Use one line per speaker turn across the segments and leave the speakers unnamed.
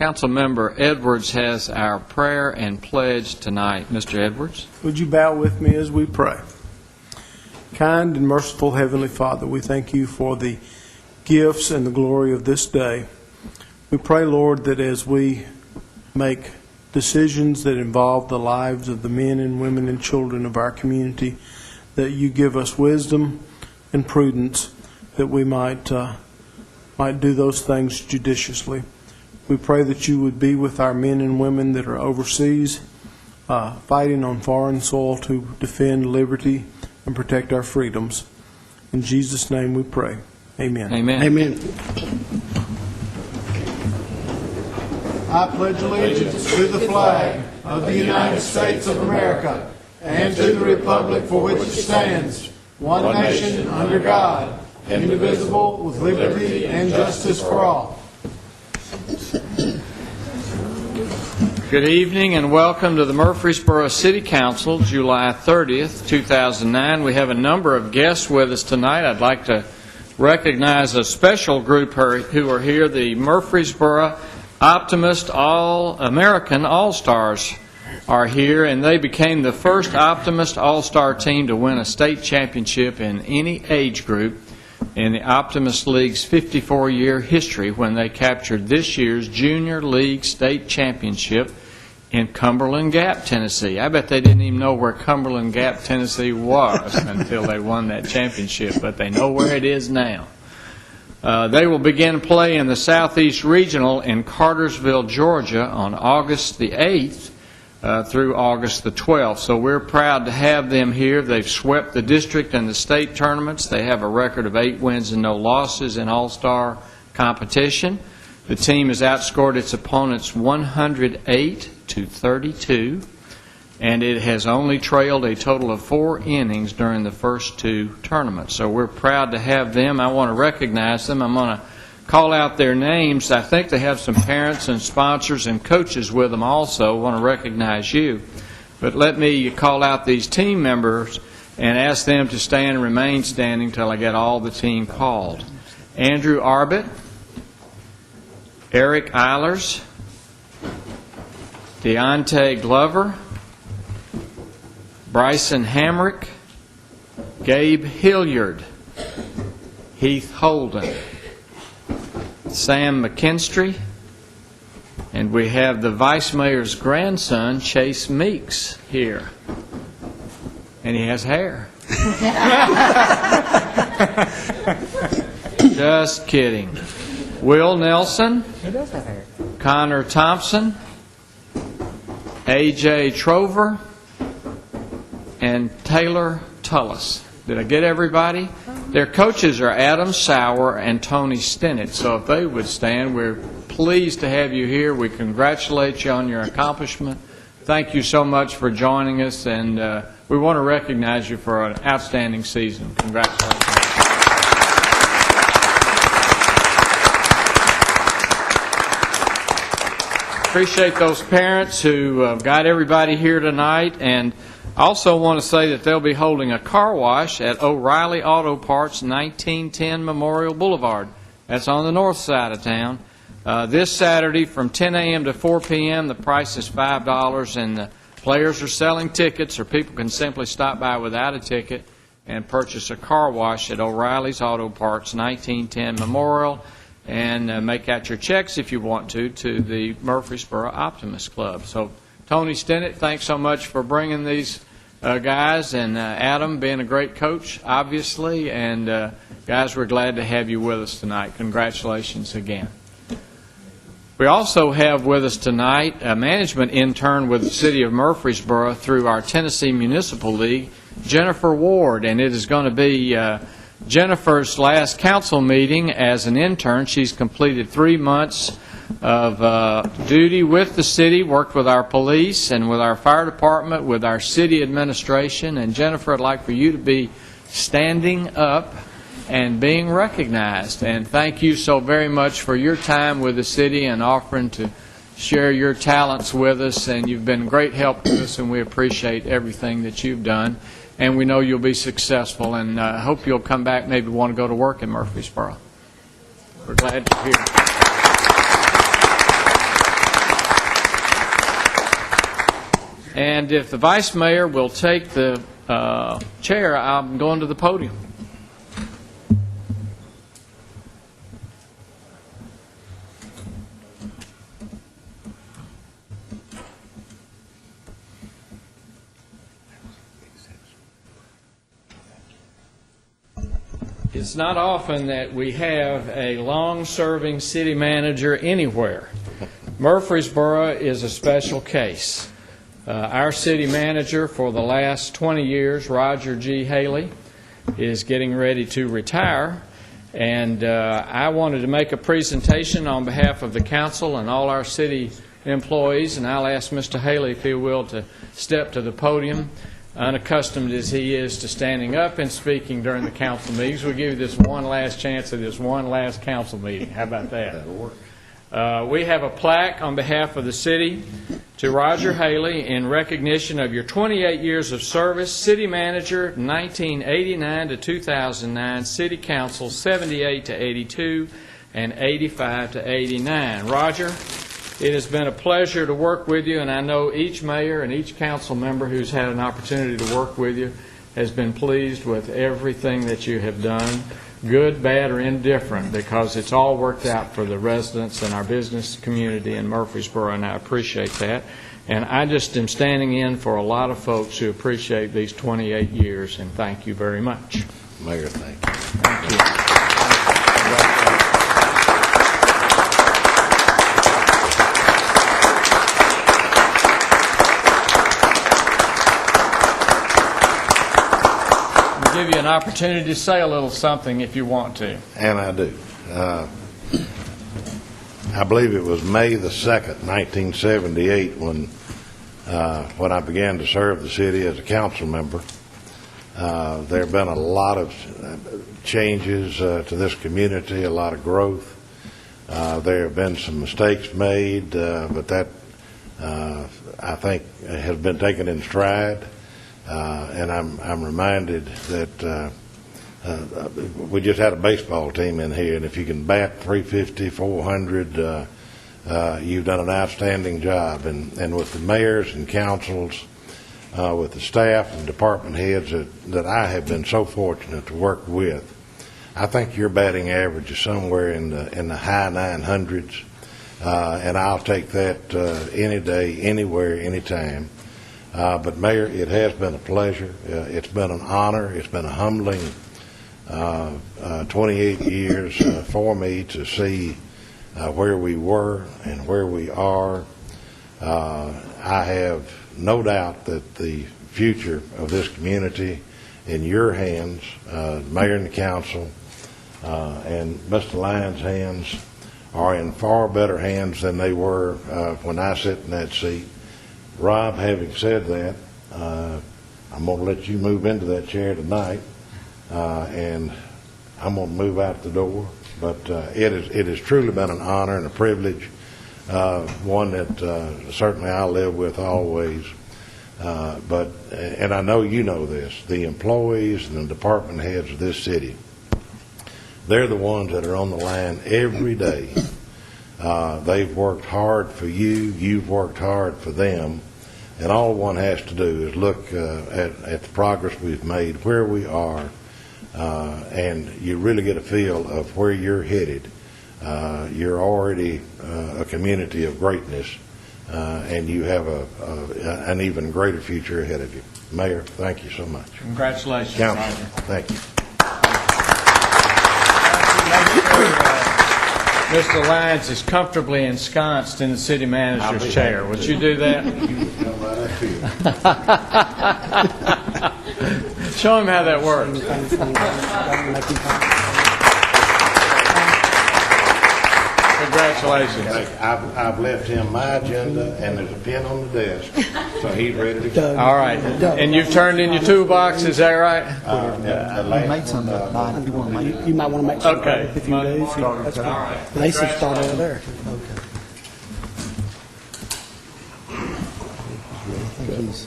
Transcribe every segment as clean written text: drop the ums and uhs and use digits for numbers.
Councilmember Edwards has our prayer and pledge tonight. Mr. Edwards.
Would you bow with me as we pray? Kind and merciful Heavenly Father, we thank you for the gifts and the glory of this day. We pray, Lord, that as we make decisions that involve the lives of the men and women and children of our community, that you give us wisdom and prudence, that we might do those things judiciously. We pray that you would be with our men and women that are overseas, fighting on foreign soil to defend liberty and protect our freedoms. In Jesus' name we pray. Amen.
Amen.
Amen. I pledge allegiance to the flag of the United States of America and to the republic for which it stands, one nation under God, indivisible, with liberty and justice for all.
Good evening and welcome to the Murfreesboro City Council, July 30th, 2009. We have a number of guests with us tonight. I'd like to recognize a special group who are here, the Murfreesboro Optimist All-American All-Stars are here, and they became the first Optimist All-Star team to win a state championship in any age group in the Optimist League's 54-year history when they captured this year's Junior League State Championship in Cumberland Gap, Tennessee. I bet they didn't even know where Cumberland Gap, Tennessee was until they won that championship, but they know where it is now. They will begin play in the Southeast Regional in Cartersville, Georgia on August the 8th through August the 12th. So we're proud to have them here. They've swept the district and the state tournaments. They have a record of 8 wins and no losses in all-star competition. The team has outscored its opponents 108-32, and it has only trailed a total of 4 innings during the first 2 tournaments. So we're proud to have them. I want to recognize them. I'm going to call out their names. I think they have some parents and sponsors and coaches with them also. I want to recognize you. But let me call out these team members and ask them to stand and remain standing until I get all the team called. Andrew Arbit, Eric Eilers, Deontay Glover, Bryson Hamrick, Gabe Hilliard, Heath Holden, Sam McKinstry, and we have the Vice Mayor's grandson, Chase Meeks, here. And he has hair. Just kidding. Will Nelson, Connor Thompson, A.J. Trover, and Taylor Tullis. Did I get everybody? Their coaches are Adam Sauer and Tony Stinnett. So if they would stand, we're pleased to have you here. We congratulate you on your accomplishment. Thank you so much for joining us, and we want to recognize you for an outstanding season. Congratulations. Appreciate those parents who got everybody here tonight, and I also want to say that they'll be holding a car wash at O'Reilly Auto Parts, 1910 Memorial Boulevard. That's on the north side of town. This Saturday from 10 a.m. to 4 p.m. The price is $5, and the players are selling tickets, or people can simply stop by without a ticket and purchase a car wash at O'Reilly's Auto Parts, 1910 Memorial, and make out your checks if you want to the Murfreesboro Optimist Club. So Tony Stinnett, thanks so much for bringing these guys, and Adam being a great coach, obviously, and guys, we're glad to have you with us tonight. Congratulations again. We also have with us tonight a management intern with the City of Murfreesboro through our Tennessee Municipal League, Jennifer Ward, and it is going to be Jennifer's last council meeting as an intern. She's completed 3 months of duty with the city, worked with our police and with our fire department, with our city administration. And Jennifer, I'd like for you to be standing up and being recognized. And thank you so very much for your time with the city and offering to share your talents with us. And you've been great help to us, and we appreciate everything that you've done. And we know you'll be successful, and I hope you'll come back, maybe want to go to work in Murfreesboro. We're glad you're here. And if the vice mayor will take the chair, I'm going to the podium. It's not often that we have a long-serving city manager anywhere. Murfreesboro is a special case. Our city manager for the last 20 years, Roger G. Haley, is getting ready to retire, and I wanted to make a presentation on behalf of the council and all our city employees, and I'll ask Mr. Haley, if he will, to step to the podium. Unaccustomed as he is to standing up and speaking during the council meetings, we'll give you this one last chance at this one last council meeting. How about that? That'll work. We have a plaque on behalf of the city to Roger Haley in recognition of your 28 years of service, city manager 1989 to 2009, city council 78 to 82, and 85 to 89. Roger, it has been a pleasure to work with you, and I know each mayor and each council member who's had an opportunity to work with you has been pleased with everything that you have done, good, bad, or indifferent, because it's all worked out for the residents and our business community in Murfreesboro, and I appreciate that. And I just am standing in for a lot of folks who appreciate these 28 years, and thank you very much.
Mayor, thank you.
Thank you. Give you an opportunity to say a little something if you want to.
And I do. I believe it was May the 2nd, 1978, when I began to serve the city as a council member. There have been a lot of changes to this community, a lot of growth. There have been some mistakes made, but that, I think, has been taken in stride. And I'm reminded that we just had a baseball team in here, and if you can bat 350, 400, you've done an outstanding job. And with the mayors and councils, with the staff and department heads that I have been so fortunate to work with, I think your batting average is somewhere in the high 900s, and I'll take that any day, anywhere, anytime. But Mayor, it has been a pleasure. It's been an honor. It's been a humbling 28 years for me to see where we were and where we are. I have no doubt that the future of this community in your hands, Mayor and the council, and Mr. Lyons' hands, are in far better hands than they were when I sit in that seat. Rob, having said that, I'm going to let you move into that chair tonight, and I'm going to move out the door. But it has truly been an honor and a privilege, one that certainly I'll live with always. And I know you know this, the employees and the department heads of this city, they're the ones that are on the line every day. They've worked hard for you, you've worked hard for them, and all one has to do is look at the progress we've made, where we are, and you really get a feel of where you're headed. You're already a community of greatness, and you have an even greater future ahead of you. Mayor, thank you so much.
Congratulations,
Council,
Roger.
thank you.
Mr. Lyons is comfortably ensconced in the city manager's chair. Would you do that? Show him how that works. Congratulations.
I've left him my agenda, and there's a pen on the desk, so he's ready to go.
All right. And you've turned in your toolbox, is that right?
You made some that night if you want to make it.
You might want to make some.
Okay.
If you do. That's fine. They should start over there.
Okay. I think he's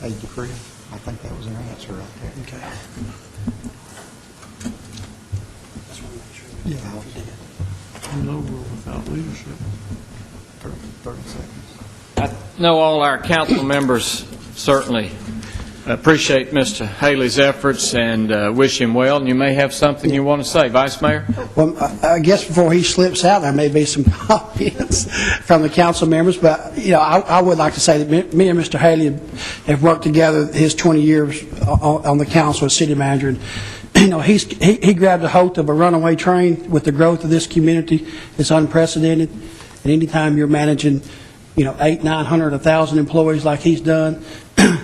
83. I think that was an answer right there.
Okay.
Yeah, I did.
No, we're without leadership.
30 seconds.
I know all our council members certainly appreciate Mr. Haley's efforts and wish him well. And you may have something you want to say, Vice Mayor?
Well, I guess before he slips out, there may be some comments from the council members, but, you know, I would like to say that me and Mr. Haley have worked together his 20 years on the council as city manager, and, you know, he grabbed a hold of a runaway train with the growth of this community. It's unprecedented, and anytime you're managing, you know, 800, 900, 1,000 employees like he's done,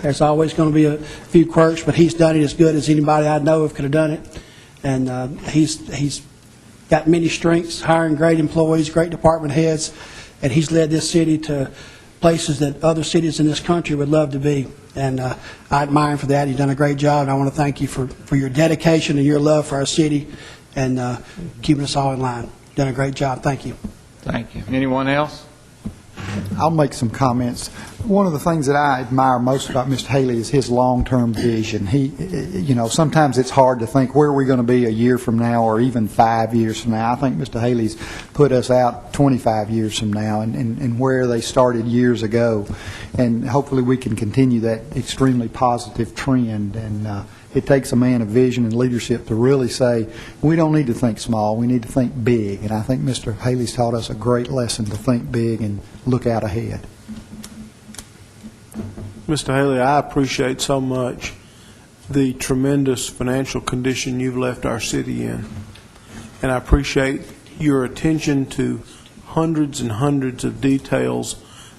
there's always going to be a few quirks, but he's done it as good as anybody I know of could have done it. And he's got many strengths, hiring great employees, great department heads, and he's led this city to places that other cities in this country would love to be. And I admire him for that. He's done a great job, and I want to thank you for your dedication and your love for our city and keeping us all in line. You've done a great job. Thank you.
Thank you. Anyone else?
I'll make some comments. One of the things that I admire most about Mr. Haley is his long-term vision. He, you know, sometimes it's hard to think where are we going to be a year from now or even 5 years from now. I think Mr. Haley's put us out 25 years from now and where they started years ago. And hopefully we can continue that extremely positive trend. And it takes a man of vision and leadership to really say, we don't need to think small, we need to think big. And I think Mr. Haley's taught us a great lesson to think big and look out ahead.
Mr. Haley, I appreciate so much the tremendous financial condition you've left our city in. And I appreciate your attention to hundreds and hundreds of details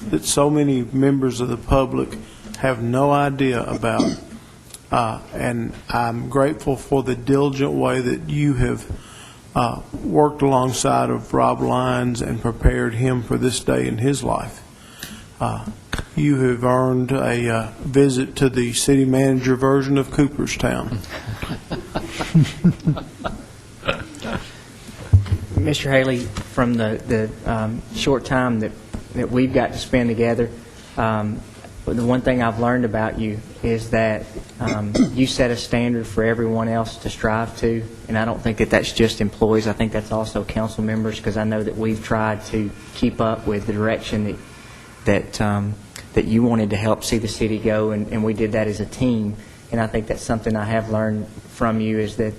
that so many members of the public have no idea about. And I'm grateful for the diligent way that you have worked alongside of Rob Lyons and prepared him for this day in his life. You have earned a visit to the city manager version of Cooperstown.
Mr. Haley, from the short time that we've got to spend together, the one thing I've learned about you is that you set a standard for everyone else to strive to, and I don't think that that's just employees. I think that's also council members, because I know that we've tried to keep up with the direction that you wanted to help see the city go, and we did that as a team. And I think that's something I have learned from you, is that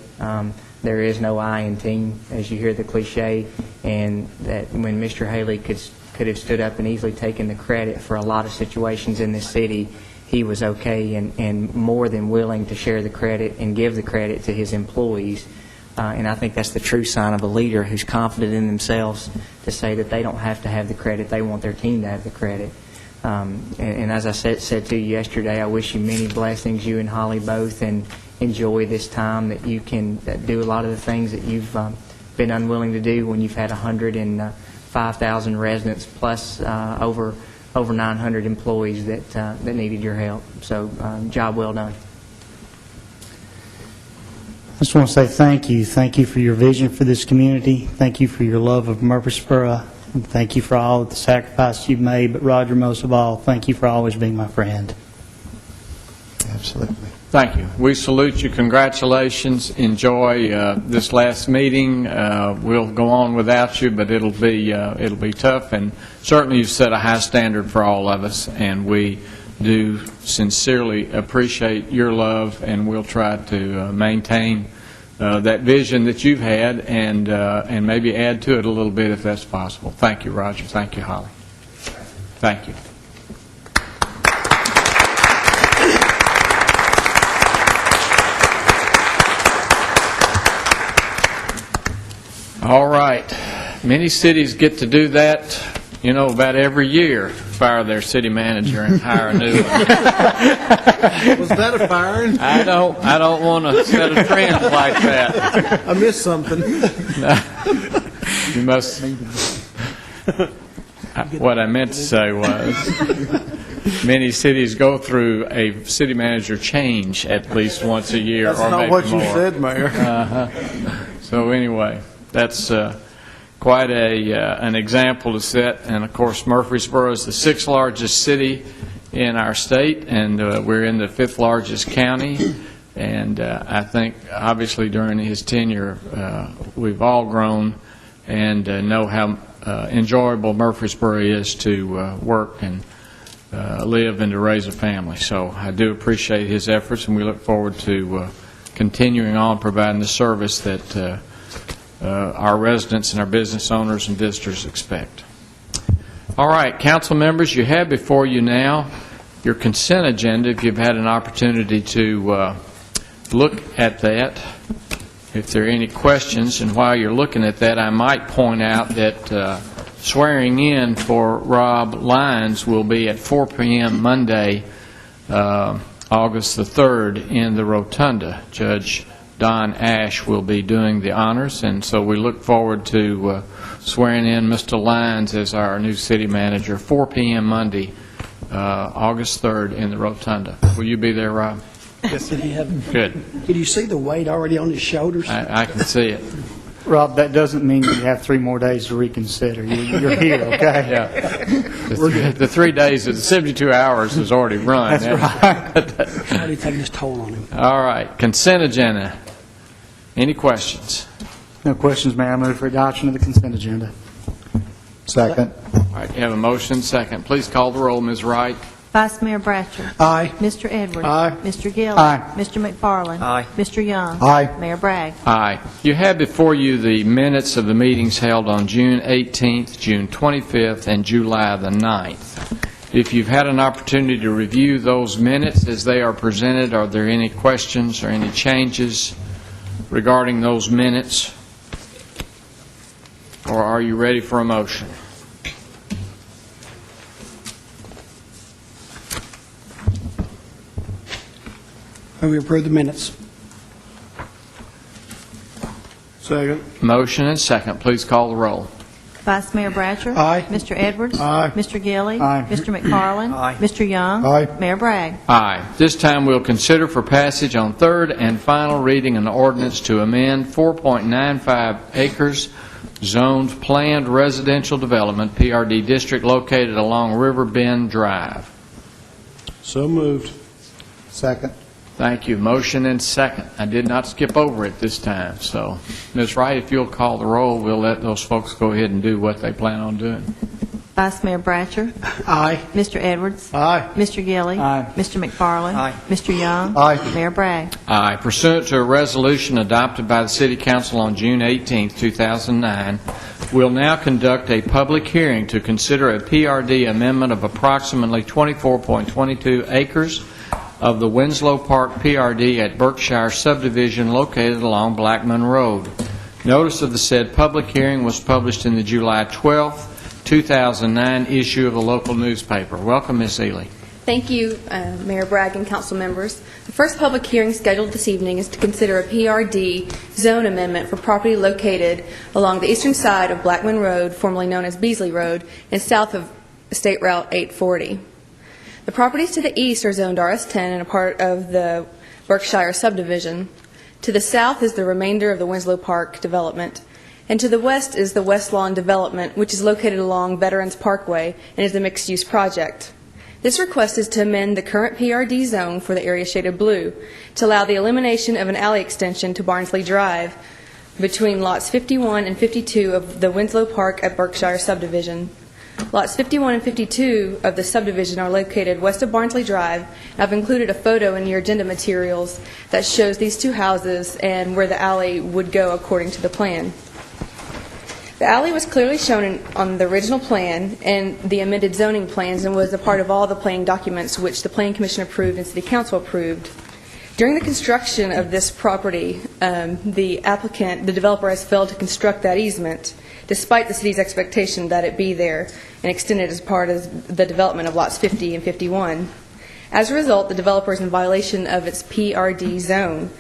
there is no I in team, as you hear the cliche, and that when Mr. Haley could have stood up and easily taken the credit for a lot of situations in this city, he was okay and more than willing to share the credit and give the credit to his employees. And I think that's the true sign of a leader who's confident in themselves to say that they don't have to have the credit. They want their team to have the credit. And as I said to you yesterday, I wish you many blessings, you and Holly both, and enjoy this time that you can do a lot of the things that you've been unwilling to do when you've had 105,000 residents plus over 900 employees that needed your help. So job well done.
I just want to say thank you. Thank you for your vision for this community. Thank you for your love of Murfreesboro. And thank you for all of the sacrifices you've made. But, Roger, most of all, thank you for always being my friend.
Absolutely.
Thank you. We salute you. Congratulations. Enjoy this last meeting. We'll go on without you, but it'll be tough. And certainly you've set a high standard for all of us, and we do sincerely appreciate your love, and we'll try to maintain that vision that you've had and maybe add to it a little bit if that's possible. Thank you, Roger. Thank you, Holly. Thank you. All right. Many cities get to do that, you know, about every year, fire their city manager and hire a new one.
Was that a firing?
I don't want to set a trend like that.
I missed something.
You must. What I meant to say was, many cities go through a city manager change at least once a year,
That's
or
not
maybe
what you
more.
said, Mayor.
So anyway, that's quite an example to set. And of course, Murfreesboro is the 6th largest city in our state, and we're in the 5th largest county. And I think, obviously, during his tenure, we've all grown and know how enjoyable Murfreesboro is to work. And live and to raise a family. So I do appreciate his efforts, and we look forward to continuing on providing the service that our residents and our business owners and visitors expect. All right, council members, you have before you now your consent agenda, if you've had an opportunity to look at that. If there are any questions, and while you're looking at that, I might point out that swearing in for Rob Lyons will be at 4 p.m. Monday, August the 3rd, in the Rotunda. Judge Don Ash will be doing the honors, and so we look forward to swearing in Mr. Lyons as our new city manager, 4 p.m. Monday, August 3rd, in the Rotunda. Will you be there, Rob?
Yes, did he have?
Good.
Did you see the weight already on his shoulders?
I can see it.
Rob, that doesn't mean you have 3 more days to reconsider. You're here, okay?
Yeah. The 3 days, the 72 hours is already run.
That's right.
It's already taking its toll on him.
All right. Consent agenda. Any questions?
No questions, Mayor. I move for adoption of the consent agenda.
Second.
All right. You have a motion, second. Please call the roll, Ms. Wright.
Vice Mayor Bratcher.
Aye.
Mr. Edwards.
Aye.
Mr. Gilly.
Aye.
Mr. McFarland.
Aye.
Mr. Young.
Aye.
Mayor Bragg.
Aye. You have before you the minutes of the meetings held on June 18th, June 25th, and July the 9th. If you've had an opportunity to review those minutes as they are presented, are there any questions or any changes regarding those minutes? Or are you ready for a motion?
We approve the minutes.
Second.
Motion and second. Please call the roll.
Vice Mayor Bratcher.
Aye.
Mr. Edwards.
Aye.
Mr. Gilly.
Aye.
Mr. McFarland.
Aye.
Mr. Young.
Aye.
Mayor Bragg.
Aye. This time we'll consider for passage on third and final reading an ordinance to amend 4.95 acres zoned planned residential development, PRD district located along River Bend Drive.
So moved.
Second.
Thank you. Motion and second. I did not skip over it this time. So, Ms. Wright, if you'll call the roll, we'll let those folks go ahead and do what they plan on doing.
Vice Mayor Bratcher.
Aye.
Mr. Edwards.
Aye.
Mr. Gilly.
Aye.
Mr. McFarland.
Aye.
Mr. Young.
Aye.
Mayor Bragg.
Aye. Pursuant to a resolution adopted by the City Council on June 18, 2009, we'll now conduct a public hearing to consider a PRD amendment of approximately 24.22 acres of the Winslow Park PRD at Berkshire subdivision located along Blackman Road. Notice of the said public hearing was published in the July 12, 2009 issue of the local newspaper. Welcome, Ms. Ely.
Thank you, Mayor Bragg and council members. The first public hearing scheduled this evening is to consider a PRD zone amendment for property located along the eastern side of Blackman Road, formerly known as Beasley Road, and south of State Route 840. The properties to the east are zoned RS-10 and a part of the Berkshire subdivision. To the south is the remainder of the Winslow Park development. And to the west is the West Lawn development, which is located along Veterans Parkway and is a mixed-use project. This request is to amend the current PRD zone for the area shaded blue to allow the elimination of an alley extension to Barnsley Drive between lots 51 and 52 of the Winslow Park at Berkshire subdivision. Lots 51 and 52 of the subdivision are located west of Barnsley Drive. I've included a photo in your agenda materials that shows these two houses and where the alley would go according to the plan. The alley was clearly shown on the original plan and the amended zoning plans and was a part of all the planning documents which the Planning Commission approved and City Council approved. During the construction of this property, the developer has failed to construct that easement, despite the city's expectation that it be there and extended as part of the development of lots 50 and 51. As a result, the developer is in violation of its PRD zone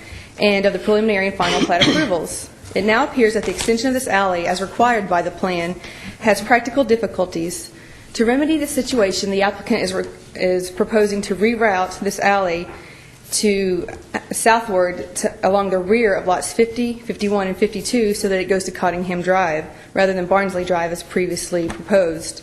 and of the preliminary and final plat approvals. It now appears that the extension of this alley, as required by the plan, has practical difficulties. To remedy the situation, the applicant is proposing to reroute this alley to southward along the rear of lots 50, 51, and 52 so that it goes to Cottingham Drive rather than Barnsley Drive as previously proposed.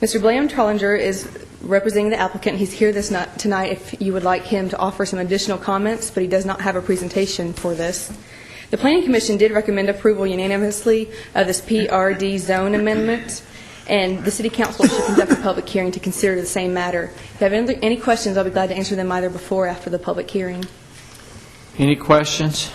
Mr. Blam Trollinger is representing the applicant. He's here tonight if you would like him to offer some additional comments, but he does not have a presentation for this. The Planning Commission did recommend approval unanimously of this PRD zone amendment, and the City Council should conduct a public hearing to consider the same matter. If you have any questions, I'll be glad to answer them either before or after the public hearing.
Any questions?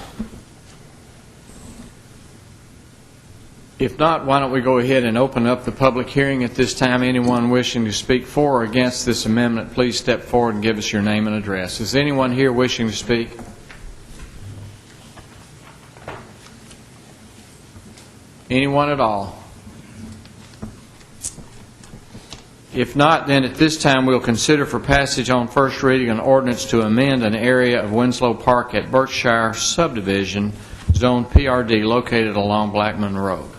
If not, why don't we go ahead and open up the public hearing at this time. Anyone wishing to speak for or against this amendment, please step forward and give us your name and address. Is anyone here wishing to speak? Anyone at all? If not, then at this time we'll consider for passage on first reading an ordinance to amend an area of Winslow Park at Berkshire Subdivision, Zone PRD, located along Blackman Road.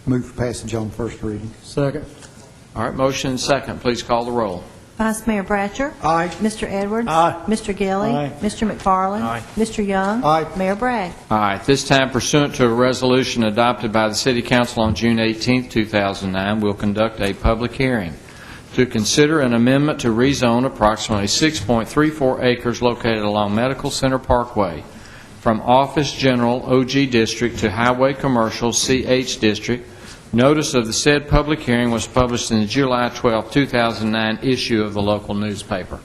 Move for passage on first reading.
Second.
All right, motion and second. Please call the roll.
Vice Mayor Bratcher.
Aye.
Mr. Edwards.
Aye.
Mr. Gilly.
Aye.
Mr. McFarland.
Aye.
Mr. Young.
Aye.
Mayor Bragg.
Aye. At this time, pursuant to a resolution adopted by the City Council on June 18, 2009, we'll conduct a public hearing to consider an amendment to rezone approximately 6.34 acres located along Medical Center Parkway from Office General OG District to Highway Commercial CH District. Notice of the said public hearing was published in the July 12, 2009 issue of the local newspaper.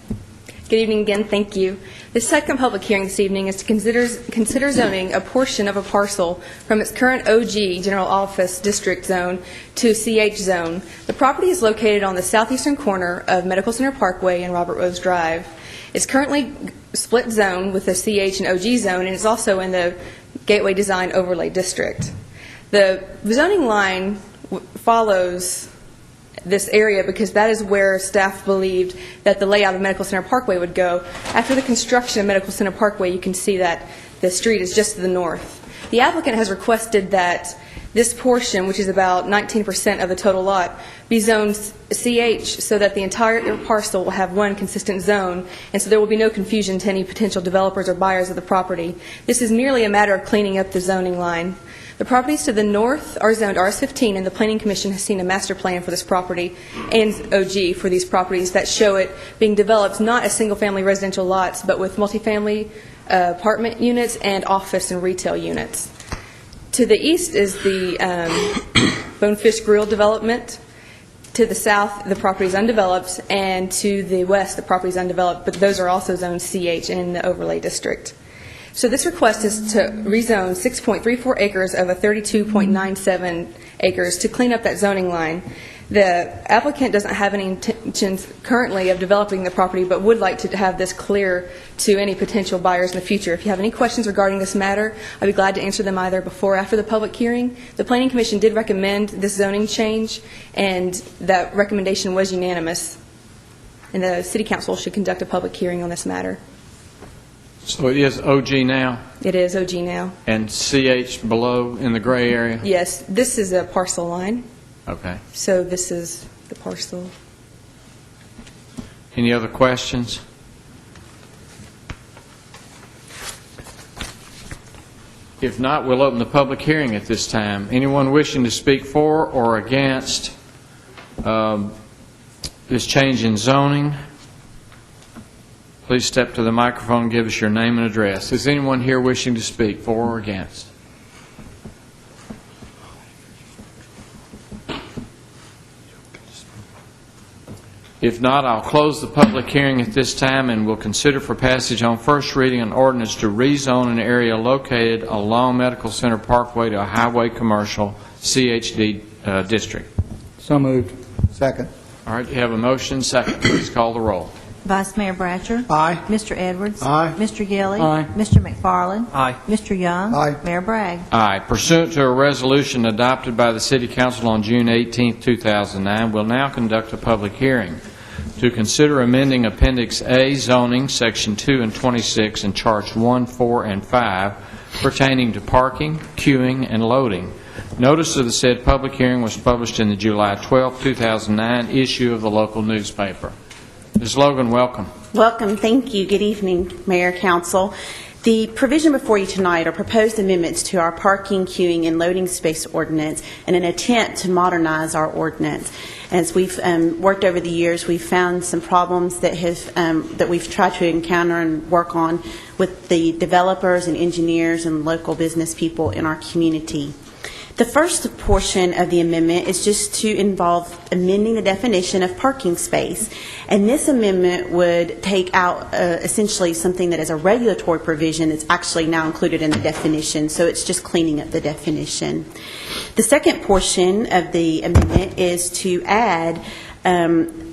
Good evening again. Thank you. The second public hearing this evening is to consider zoning a portion of a parcel from its current OG General Office District Zone to CH Zone. The property is located on the southeastern corner of Medical Center Parkway and Robert Rose Drive. It's currently split zone with the CH and OG zone, and it's also in the Gateway Design Overlay District. The zoning line follows this area because that is where staff believed that the layout of Medical Center Parkway would go. After the construction of Medical Center Parkway, you can see that the street is just to the north. The applicant has requested that this portion, which is about 19% of the total lot, be zoned CH so that the entire parcel will have one consistent zone, and so there will be no confusion to any potential developers or buyers of the property. This is merely a matter of cleaning up the zoning line. The properties to the north are zoned RS-15, and the Planning Commission has seen a master plan for this property and OG for these properties that show it being developed not as single-family residential lots, but with multifamily apartment units and office and retail units. To the east is the Bonefish Grill development. To the south, the property is undeveloped, and to the west, the property is undeveloped, but those are also zoned CH in the overlay district. So this request is to rezone 6.34 acres of a 32.97 acres to clean up that zoning line. The applicant doesn't have any intentions currently of developing the property, but would like to have this clear to any potential buyers in the future. If you have any questions regarding this matter, I'd be glad to answer them either before or after the public hearing. The Planning Commission did recommend this zoning change, and that recommendation was unanimous. And the City Council should conduct a public hearing on this matter.
So it is OG now
It is OG now.
and CH below in the gray area?
Yes, this is a parcel line,
Okay.
so this is the parcel.
Any other questions? If not, we'll open the public hearing at this time. Anyone wishing to speak for or against this change in zoning, please step to the microphone and give us your name and address. Is anyone here wishing to speak for or against? If not, I'll close the public hearing at this time, and we'll consider for passage on first reading an ordinance to rezone an area located along Medical Center Parkway to a highway commercial CHD district.
So moved.
Second.
All right, you have a motion. Second. Please call the roll.
Vice Mayor Bratcher.
Aye.
Mr. Edwards.
Aye.
Mr. Gilly.
Aye.
Mr. McFarland.
Aye.
Mr. Young.
Aye.
Mayor Bragg.
Aye. Pursuant to a resolution adopted by the City Council on June 18, 2009, we'll now conduct a public hearing to consider amending Appendix A zoning, Section 2 and 26, in Charts 1, 4, and 5 pertaining to parking, queuing, and loading. Notice of the said public hearing was published in the July 12, 2009 issue of the local newspaper. Ms. Logan, welcome.
Welcome. Thank you. Good evening, Mayor, Council. The provision before you tonight are proposed amendments to our parking, queuing, and loading space ordinance in an attempt to modernize our ordinance. As we've worked over the years, we've found some problems that we've tried to encounter and work on with the developers and engineers and local business people in our community. The first portion of the amendment is just to involve amending the definition of parking space. And this amendment would take out essentially something that is a regulatory provision that's actually now included in the definition. So it's just cleaning up the definition. The second portion of the amendment is to add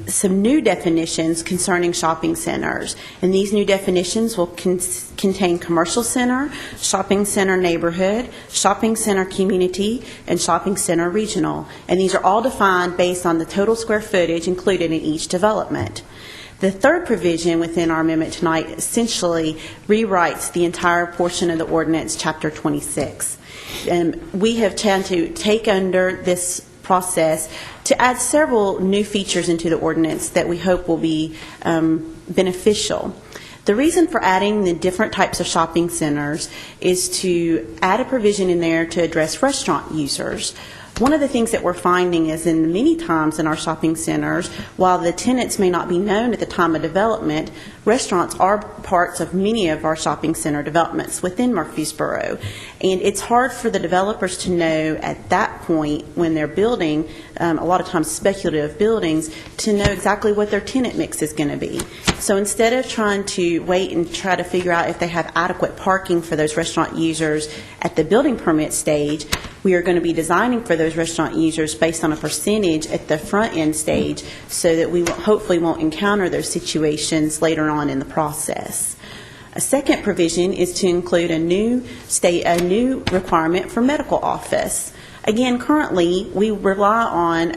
some new definitions concerning shopping centers. And these new definitions will contain commercial center, shopping center neighborhood, shopping center community, and shopping center regional. And these are all defined based on the total square footage included in each development. The third provision within our amendment tonight essentially rewrites the entire portion of the ordinance, Chapter 26. And we have tried to take under this process to add several new features into the ordinance that we hope will be beneficial. The reason for adding the different types of shopping centers is to add a provision in there to address restaurant users. One of the things that we're finding is in many times in our shopping centers, while the tenants may not be known at the time of development, restaurants are parts of many of our shopping center developments within Murfreesboro. And it's hard for the developers to know at that point when they're building, a lot of times speculative buildings, to know exactly what their tenant mix is going to be. So instead of trying to wait and try to figure out if they have adequate parking for those restaurant users at the building permit stage, we are going to be designing for those restaurant users based on a percentage at the front end stage so that we hopefully won't encounter those situations later on in the process. A second provision is to include a new requirement for medical office. Again, currently we rely on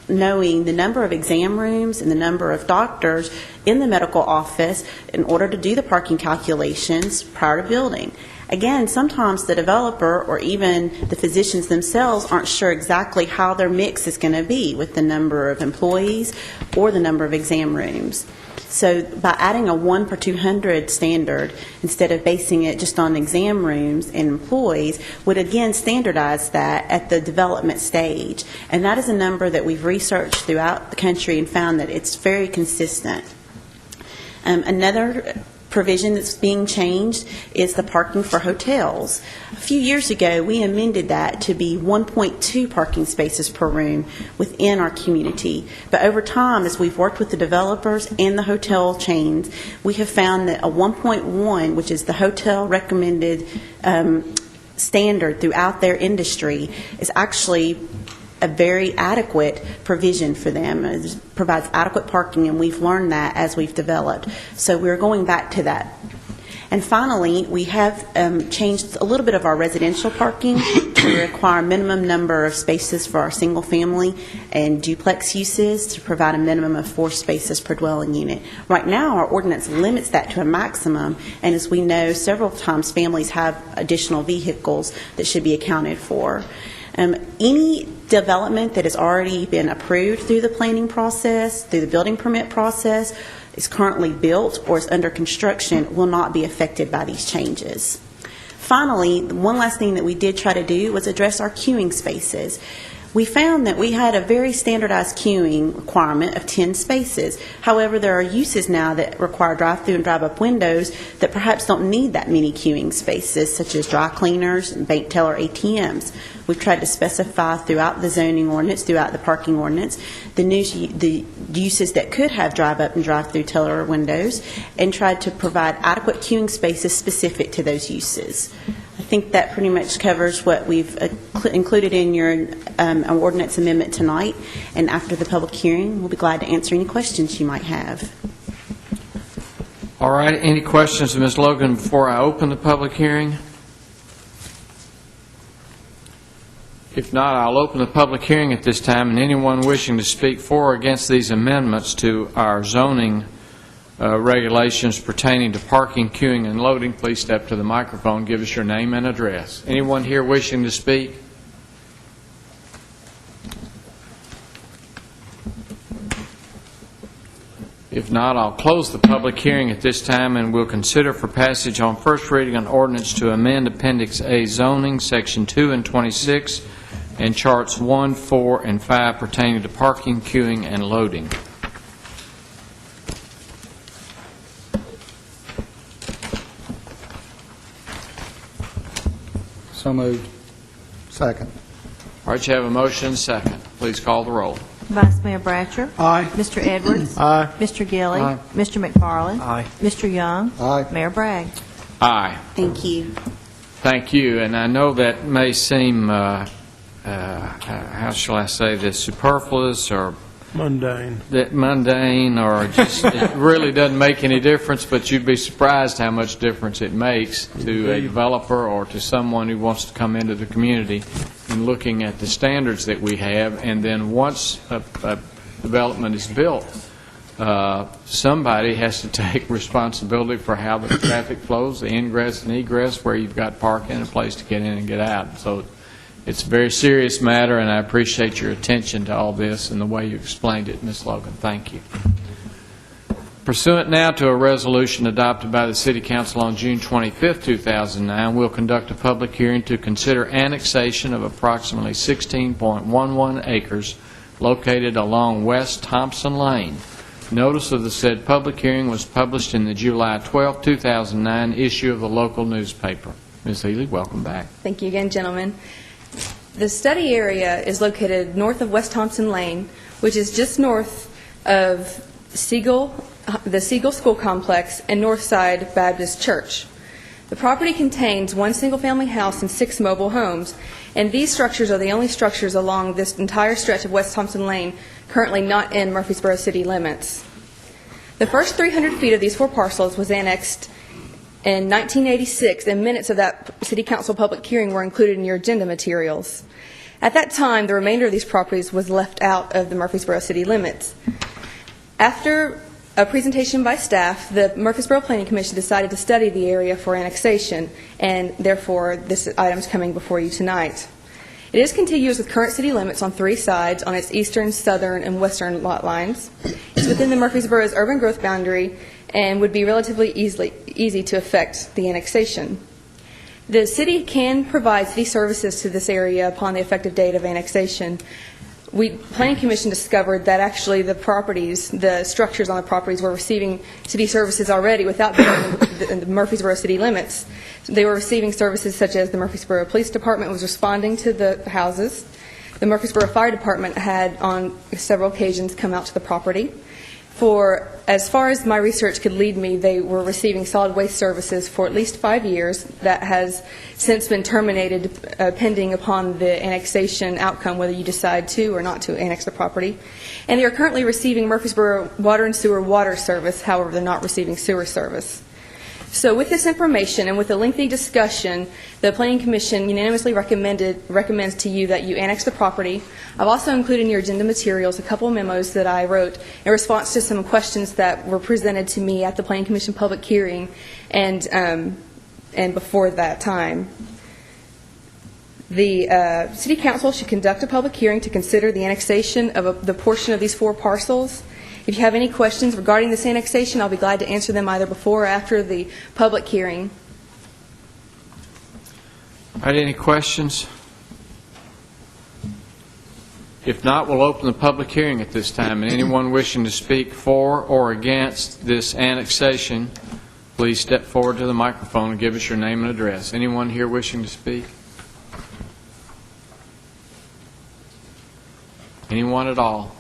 knowing the number of exam rooms and the number of doctors in the medical office in order to do the parking calculations prior to building. Again, sometimes the developer or even the physicians themselves aren't sure exactly how their mix is going to be with the number of employees or the number of exam rooms. So by adding a 1 per 200 standard instead of basing it just on exam rooms and employees would again standardize that at the development stage. And that is a number that we've researched throughout the country and found that it's very consistent. Another provision that's being changed is the parking for hotels. A few years ago, we amended that to be 1.2 parking spaces per room within our community. But over time, as we've worked with the developers and the hotel chains, we have found that a 1.1, which is the hotel recommended standard throughout their industry, is actually a very adequate provision for them. It provides adequate parking, and we've learned that as we've developed. So we're going back to that. And finally, we have changed a little bit of our residential parking to require a minimum number of spaces for our single-family and duplex uses to provide a minimum of 4 spaces per dwelling unit. Right now, our ordinance limits that to a maximum, and as we know, several times families have additional vehicles that should be accounted for. Any development that has already been approved through the planning process, through the building permit process, is currently built or is under construction will not be affected by these changes. Finally, one last thing that we did try to do was address our queuing spaces. We found that we had a very standardized queuing requirement of 10 spaces. However, there are uses now that require drive-through and drive-up windows that perhaps don't need that many queuing spaces, such as dry cleaners and bank teller ATMs. We've tried to specify throughout the zoning ordinance, throughout the parking ordinance, the uses that could have drive-up and drive-through teller windows, and tried to provide adequate queuing spaces specific to those uses. I think that pretty much covers what we've included in your ordinance amendment tonight. And after the public hearing, we'll be glad to answer any questions you might have.
All right, any questions of Ms. Logan before I open the public hearing? If not, I'll open the public hearing at this time, and anyone wishing to speak for or against these amendments to our zoning regulations pertaining to parking, queuing, and loading, please step to the microphone, give us your name and address. Anyone here wishing to speak? If not, I'll close the public hearing at this time, and we'll consider for passage on first reading an ordinance to amend Appendix A zoning, Section 2 and 26, and Charts 1, 4, and 5 pertaining to parking, queuing, and loading.
So moved.
Second.
All right, you have a motion and a second. Please call the roll.
Vice Mayor Bratcher.
Aye.
Mr. Edwards.
Aye.
Mr. Gilly.
Aye.
Mr. McFarland.
Aye.
Mr. Young.
Aye.
Mayor Bragg.
Aye.
Thank you.
Thank you, and I know that may seem, how shall I say this, superfluous or
Mundane.
that mundane, or just, it really doesn't make any difference, but you'd be surprised how much difference it makes to a developer or to someone who wants to come into the community in looking at the standards that we have, and then once a development is built, somebody has to take responsibility for how the traffic flows, the ingress and egress, where you've got parking and a place to get in and get out. So it's a very serious matter, and I appreciate your attention to all this and the way you explained it, Ms. Logan. Thank you. Pursuant now to a resolution adopted by the City Council on June 25, 2009, we'll conduct a public hearing to consider annexation of approximately 16.11 acres located along West Thompson Lane. Notice of the said public hearing was published in the July 12, 2009 issue of the local newspaper. Ms. Healy, welcome back.
Thank you again, gentlemen. The study area is located north of West Thompson Lane, which is just north of the Siegel School Complex and Northside Baptist Church. The property contains one single-family house and 6 mobile homes, and these structures are the only structures along this entire stretch of West Thompson Lane currently not in Murfreesboro city limits. The first 300 feet of these 4 parcels was annexed in 1986, and minutes of that City Council public hearing were included in your agenda materials. At that time, the remainder of these properties was left out of the Murfreesboro city limits. After a presentation by staff, the Murfreesboro Planning Commission decided to study the area for annexation, and therefore this item is coming before you tonight. It is contiguous with current city limits on 3 sides on its eastern, southern, and western lot lines. It's within the Murfreesboro's urban growth boundary and would be relatively easy to effect the annexation. The city can provide city services to this area upon the effective date of annexation. Planning Commission discovered that actually the structures on the properties were receiving city services already without being in the Murfreesboro city limits. They were receiving services such as the Murfreesboro Police Department was responding to the houses. The Murfreesboro Fire Department had on several occasions come out to the property. As far as my research could lead me, they were receiving solid waste services for at least 5 years. That has since been terminated pending upon the annexation outcome, whether you decide to or not to annex the property. And they are currently receiving Murfreesboro Water and Sewer water service, however, they're not receiving sewer service. So with this information and with a lengthy discussion, the Planning Commission unanimously recommends to you that you annex the property. I've also included in your agenda materials a couple of memos that I wrote in response to some questions that were presented to me at the Planning Commission public hearing and before that time. The City Council should conduct a public hearing to consider the annexation of the portion of these 4 parcels. If you have any questions regarding this annexation, I'll be glad to answer them either before or after the public hearing.
All right, any questions? If not, we'll open the public hearing at this time. And anyone wishing to speak for or against this annexation, please step forward to the microphone and give us your name and address. Anyone here wishing to speak? Anyone at all?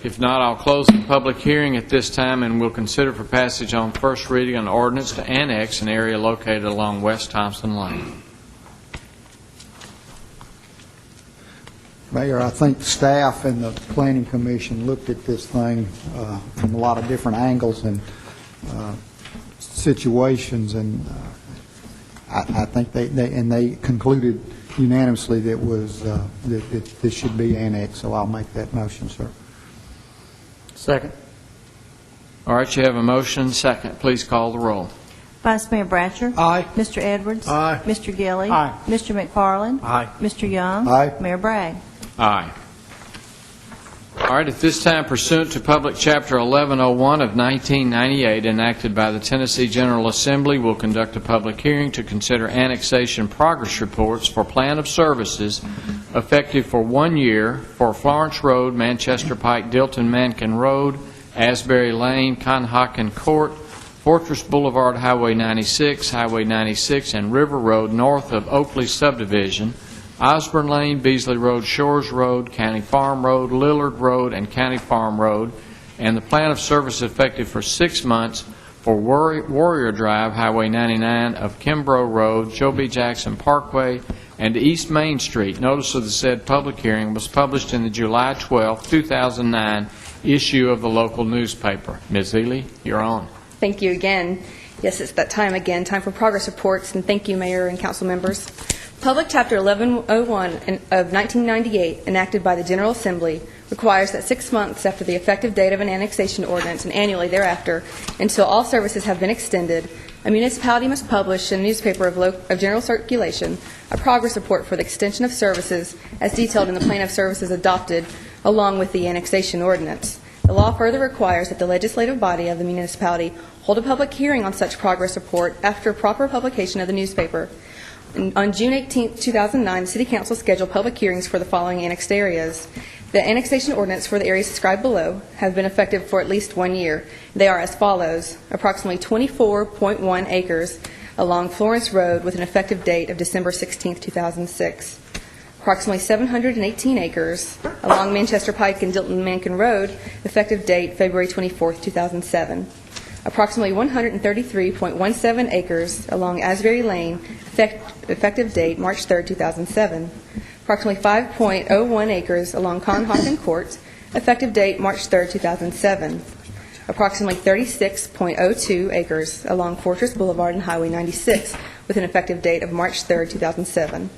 If not, I'll close the public hearing at this time, and we'll consider for passage on first reading an ordinance to annex an area located along West Thompson Lane.
Mayor, I think staff and the Planning Commission looked at this thing from a lot of different angles and situations, and I think they concluded unanimously that this should be annexed, so I'll make that motion, sir.
Second.
All right, you have a motion, second. Please call the roll.
Vice Mayor Bratcher.
Aye.
Mr. Edwards.
Aye.
Mr. Gilly.
Aye.
Mr. McFarland.
Aye.
Mr. Young.
Aye.
Mayor Bragg.
Aye. All right, at this time, pursuant to Public Chapter 1101 of 1998, enacted by the Tennessee General Assembly, we'll conduct a public hearing to consider annexation progress reports for plan of services effective for 1 year for Florence Road, Manchester Pike, Dilton Mankin Road, Asbury Lane, Conhocken Court, Fortress Boulevard, Highway 96, and River Road north of Oakley Subdivision, Osborne Lane, Beasley Road, Shores Road, County Farm Road, Lillard Road, and County Farm Road, and the plan of service effective for 6 months for Warrior Drive, Highway 99 of Kimbrough Road, Joe B. Jackson Parkway, and East Main Street. Notice of the said public hearing was published in the July 12, 2009 issue of the local newspaper. Ms. Ely, you're on.
Thank you again. Yes, it's that time again, time for progress reports, and thank you, Mayor and council members. Public Chapter 1101 of 1998, enacted by the General Assembly, requires that 6 months after the effective date of an annexation ordinance and annually thereafter, until all services have been extended, a municipality must publish in a newspaper of general circulation a progress report for the extension of services as detailed in the plan of services adopted along with the annexation ordinance. The law further requires that the legislative body of the municipality hold a public hearing on such progress report after proper publication of the newspaper. On June 18, 2009, the City Council scheduled public hearings for the following annexed areas. The annexation ordinance for the areas described below have been effective for at least 1 year. They are as follows: approximately 24.1 acres along Florence Road with an effective date of December 16, 2006. Approximately 718 acres along Manchester Pike and Dilton-Mankin Road, effective date February 24, 2007. Approximately 133.17 acres along Asbury Lane, effective date March 3, 2007. Approximately 5.01 acres along Conhocken Court, effective date March 3, 2007. Approximately 36.02 acres along Fortress Boulevard and Highway 96, with an effective date of March 3, 2007.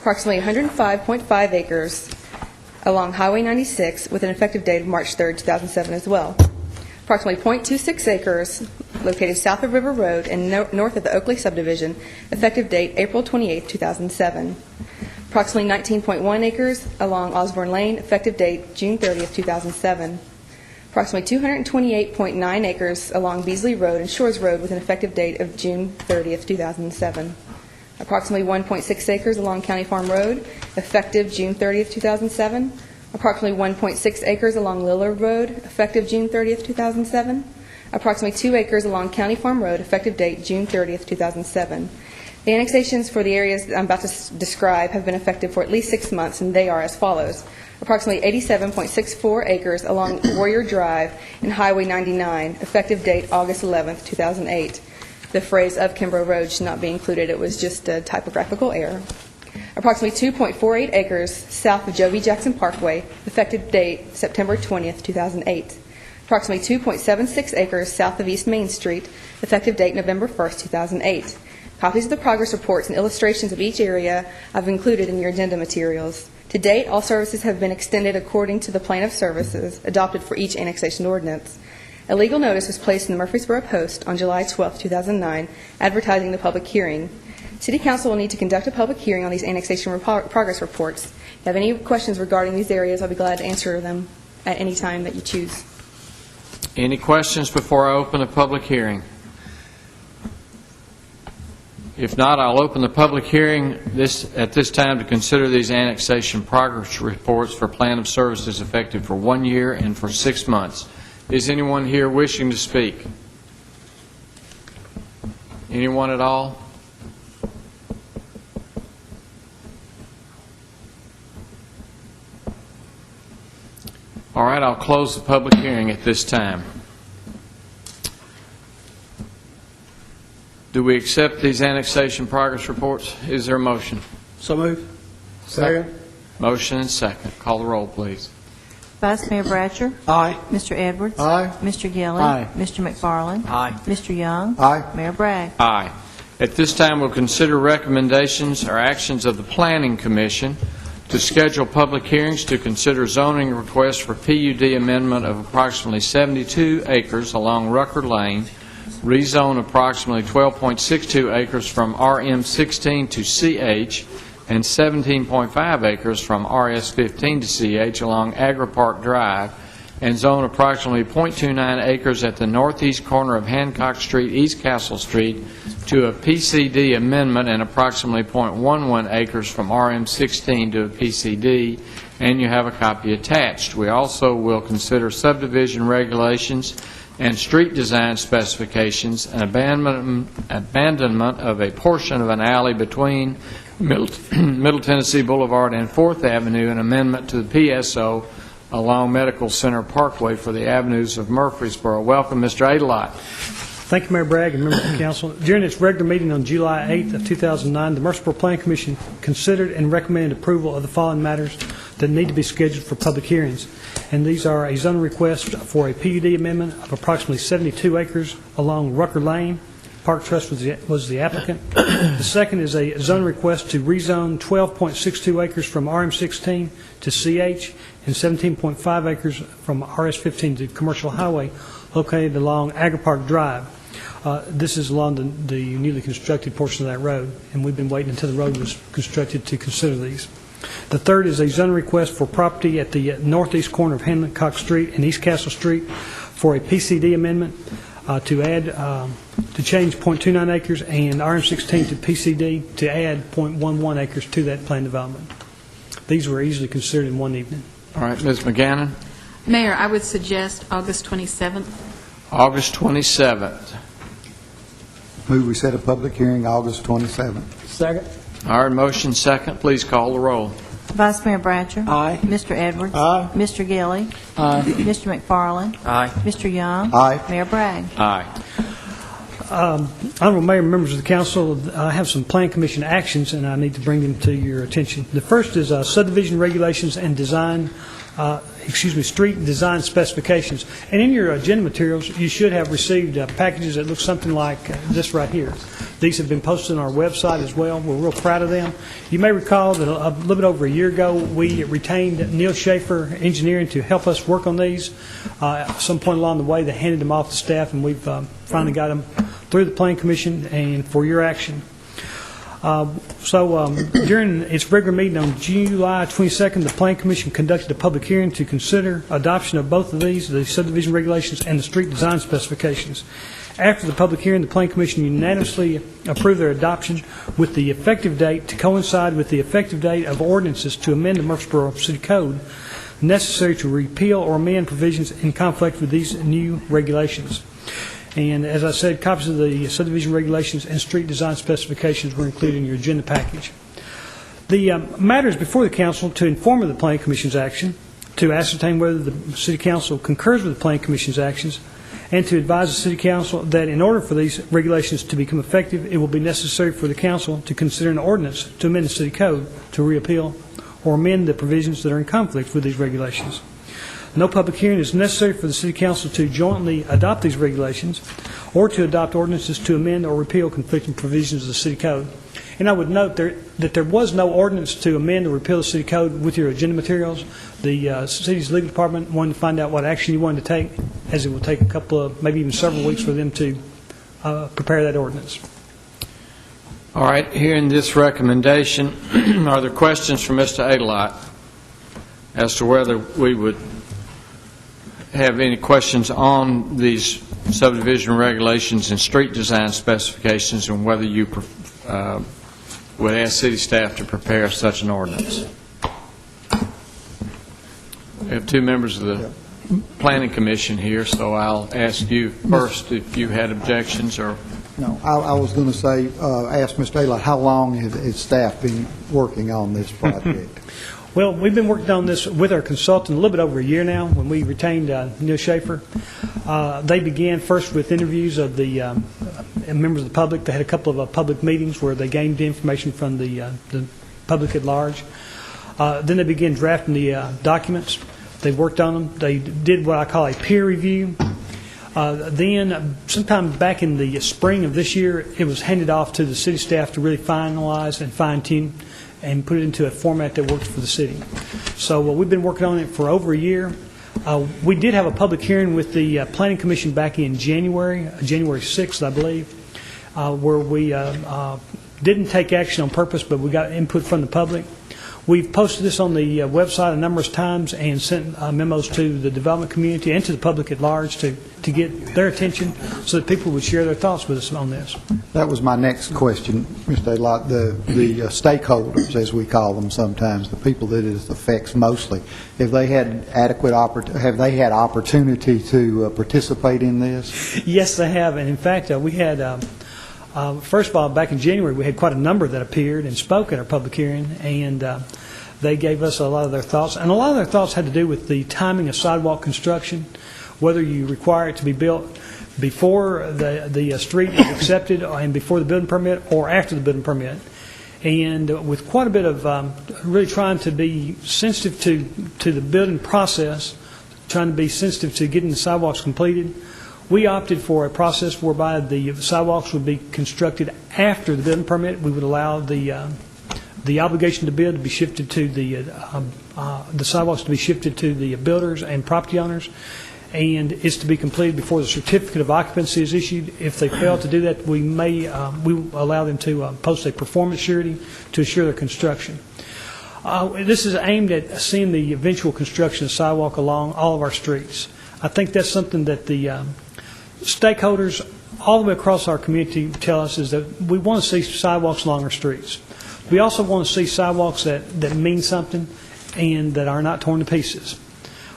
Approximately 105.5 acres along Highway 96, with an effective date of March 3, 2007 as well. Approximately 0.26 acres located south of River Road and north of the Oakley subdivision, effective date April 28, 2007. Approximately 19.1 acres along Osborne Lane, effective date June 30, 2007. Approximately 228.9 acres along Beasley Road and Shores Road with an effective date of June 30, 2007. Approximately 1.6 acres along County Farm Road, effective June 30, 2007. Approximately 1.6 acres along Lillard Road, effective June 30, 2007. Approximately 2 acres along County Farm Road, effective date June 30, 2007. The annexations for the areas that I'm about to describe have been effective for at least 6 months, and they are as follows. Approximately 87.64 acres along Warrior Drive and Highway 99, effective date August 11, 2008. The phrase of Kimbrough Road should not be included. It was just a typographical error. Approximately 2.48 acres south of Joe B. Jackson Parkway, effective date September 20, 2008. Approximately 2.76 acres south of East Main Street, effective date November 1, 2008. Copies of the progress reports and illustrations of each area I've included in your agenda materials. To date, all services have been extended according to the plan of services adopted for each annexation ordinance. A legal notice was placed in the Murfreesboro Post on July 12, 2009, advertising the public hearing. City Council will need to conduct a public hearing on these annexation progress reports. If you have any questions regarding these areas, I'll be glad to answer them at any time that you choose.
Any questions before I open the public hearing? If not, I'll open the public hearing at this time to consider these annexation progress reports for plan of services effective for 1 year and for 6 months. Is anyone here wishing to speak? Anyone at all? All right, I'll close the public hearing at this time. Do we accept these annexation progress reports? Is there a motion?
So moved.
Second.
Motion and second. Call the roll, please.
Vice Mayor Bratcher.
Aye.
Mr. Edwards.
Aye.
Mr. Gilly.
Aye.
Mr. McFarland.
Aye.
Mr. Young.
Aye.
Mayor Bragg.
Aye. At this time, we'll consider recommendations or actions of the Planning Commission to schedule public hearings to consider zoning requests for PUD amendment of approximately 72 acres along Rucker Lane, rezone approximately 12.62 acres from RM16 to CH, and 17.5 acres from RS15 to CH along Agri-Park Drive, and zone approximately 0.29 acres at the northeast corner of Hancock Street, East Castle Street, to a PCD amendment, and approximately 0.11 acres from RM16 to a PCD, and you have a copy attached. We also will consider subdivision regulations and street design specifications, and abandonment of a portion of an alley between Middle Tennessee Boulevard and 4th Avenue, and amendment to the PSO along Medical Center Parkway for the avenues of Murfreesboro. Welcome, Mr. Adelot.
Thank you, Mayor Bragg and members of the council. During its regular meeting on July 8th of 2009, the Murfreesboro Planning Commission considered and recommended approval of the following matters that need to be scheduled for public hearings. And these are a zoning request for a PUD amendment of approximately 72 acres along Rucker Lane. Park Trust was the applicant. The second is a zoning request to rezone 12.62 acres from RM16 to CH and 17.5 acres from RS15 to commercial highway located along Agri Park Drive. This is along the newly constructed portion of that road, and we've been waiting until the road was constructed to consider these. The third is a zoning request for property at the northeast corner of Hancock Street and East Castle Street for a PCD amendment to change 0.29 acres and RM16 to PCD to add 0.11 acres to that planned development. These were easily considered in one evening.
All right, Ms. McGannon.
Mayor, I would suggest August 27th.
August 27th.
Move we set a public hearing August 27th.
Second.
All right, motion second. Please call the roll.
Vice Mayor Bratcher.
Aye.
Mr. Edwards.
Aye.
Mr. Gilly.
Aye.
Mr. McFarland.
Aye.
Mr. Young.
Aye.
Mayor Bragg.
Aye.
Honorable Mayor and members of the council, I have some Plan Commission actions, and I need to bring them to your attention. The first is subdivision regulations and design, street design specifications. And in your agenda materials, you should have received packages that look something like this right here. These have been posted on our website as well. We're real proud of them. You may recall that a little bit over a year ago, we retained Neil Schaefer Engineering to help us work on these. At some point along the way, they handed them off to staff, and we've finally got them through the Plan Commission and for your action. During its regular meeting on July 22nd, the Plan Commission conducted a public hearing to consider adoption of both of these, the subdivision regulations and the street design specifications. After the public hearing, the Plan Commission unanimously approved their adoption with the effective date to coincide with the effective date of ordinances to amend the Murfreesboro City Code necessary to repeal or amend provisions in conflict with these new regulations. And as I said, copies of the subdivision regulations and street design specifications were included in your agenda package. The matter is before the council to inform of the Plan Commission's action, to ascertain whether the City Council concurs with the Plan Commission's actions, and to advise the City Council that in order for these regulations to become effective, it will be necessary for the Council to consider an ordinance to amend the City Code to repeal or amend the provisions that are in conflict with these regulations. No public hearing is necessary for the City Council to jointly adopt these regulations or to adopt ordinances to amend or repeal conflicting provisions of the City Code. And I would note that there was no ordinance to amend or repeal the City Code with your agenda materials. The city's legal department wanted to find out what action you wanted to take, as it will take a couple of, maybe even several weeks for them to prepare that ordinance.
All right, hearing this recommendation, are there questions for Mr. Adelot as to whether we would have any questions on these subdivision regulations and street design specifications, and whether you would ask city staff to prepare such an ordinance? We have two members of the Planning Commission here, so I'll ask you first if you had objections or...
No, I was going to say, ask Mr. Adelot, how long has staff been working on this project?
Well, we've been working on this with our consultant a little bit over a year now, when we retained Neil Schaefer. They began first with interviews of the members of the public. They had a couple of public meetings where they gained information from the public at large. Then they began drafting the documents. They worked on them. They did what I call a peer review. Then, sometime back in the spring of this year, it was handed off to the city staff to really finalize and fine-tune and put it into a format that works for the city. So we've been working on it for over a year. We did have a public hearing with the Planning Commission back in January 6th, I believe, where we didn't take action on purpose, but we got input from the public. We've posted this on the website a number of times and sent memos to the development community and to the public at large to get their attention so that people would share their thoughts with us on this.
That was my next question, Mr. Aylott. The stakeholders, as we call them sometimes, the people that it affects mostly, have they had opportunity to participate in this?
Yes, they have. And in fact, we had, first of all, back in January, we had quite a number that appeared and spoke at our public hearing, and they gave us a lot of their thoughts. And a lot of their thoughts had to do with the timing of sidewalk construction, whether you require it to be built before the street is accepted and before the building permit or after the building permit. And with quite a bit of really trying to be sensitive to the building process, trying to be sensitive to getting the sidewalks completed, we opted for a process whereby the sidewalks would be constructed after the building permit. We would allow the obligation to build to be shifted to the sidewalks to be shifted to the builders and property owners, and it's to be completed before the certificate of occupancy is issued. If they fail to do that, we will allow them to post a performance surety to assure their construction. This is aimed at seeing the eventual construction of sidewalk along all of our streets. I think that's something that the stakeholders all the way across our community tell us, is that we want to see sidewalks along our streets. We also want to see sidewalks that mean something and that are not torn to pieces.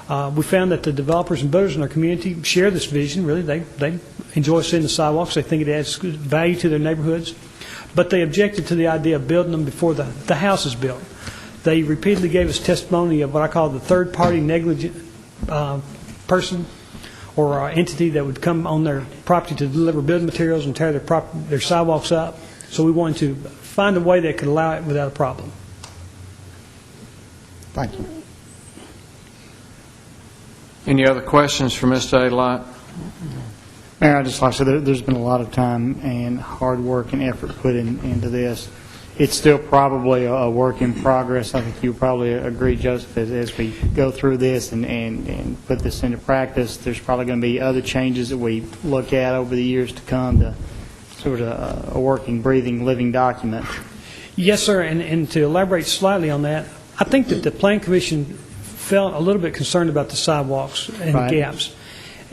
We found that the developers and builders in our community share this vision. Really, they enjoy seeing the sidewalks. They think it adds good value to their neighborhoods. But they objected to the idea of building them before the house is built. They repeatedly gave us testimony of what I call the third-party negligent person or entity that would come on their property to deliver building materials and tear their sidewalks up. So we wanted to find a way that could allow it without a problem.
Thank you.
Any other questions for Mr. Aylott?
Mayor, I'd just like to say there's been a lot of time and hard work and effort put into this. It's still probably a work in progress. I think you'll probably agree, Joseph, as we go through this and put this into practice, there's probably going to be other changes that we look at over the years to come to sort of a working, breathing, living document.
Yes, sir, and to elaborate slightly on that, I think that the Plan Commission felt a little bit concerned about the sidewalks and
Right.
the gaps.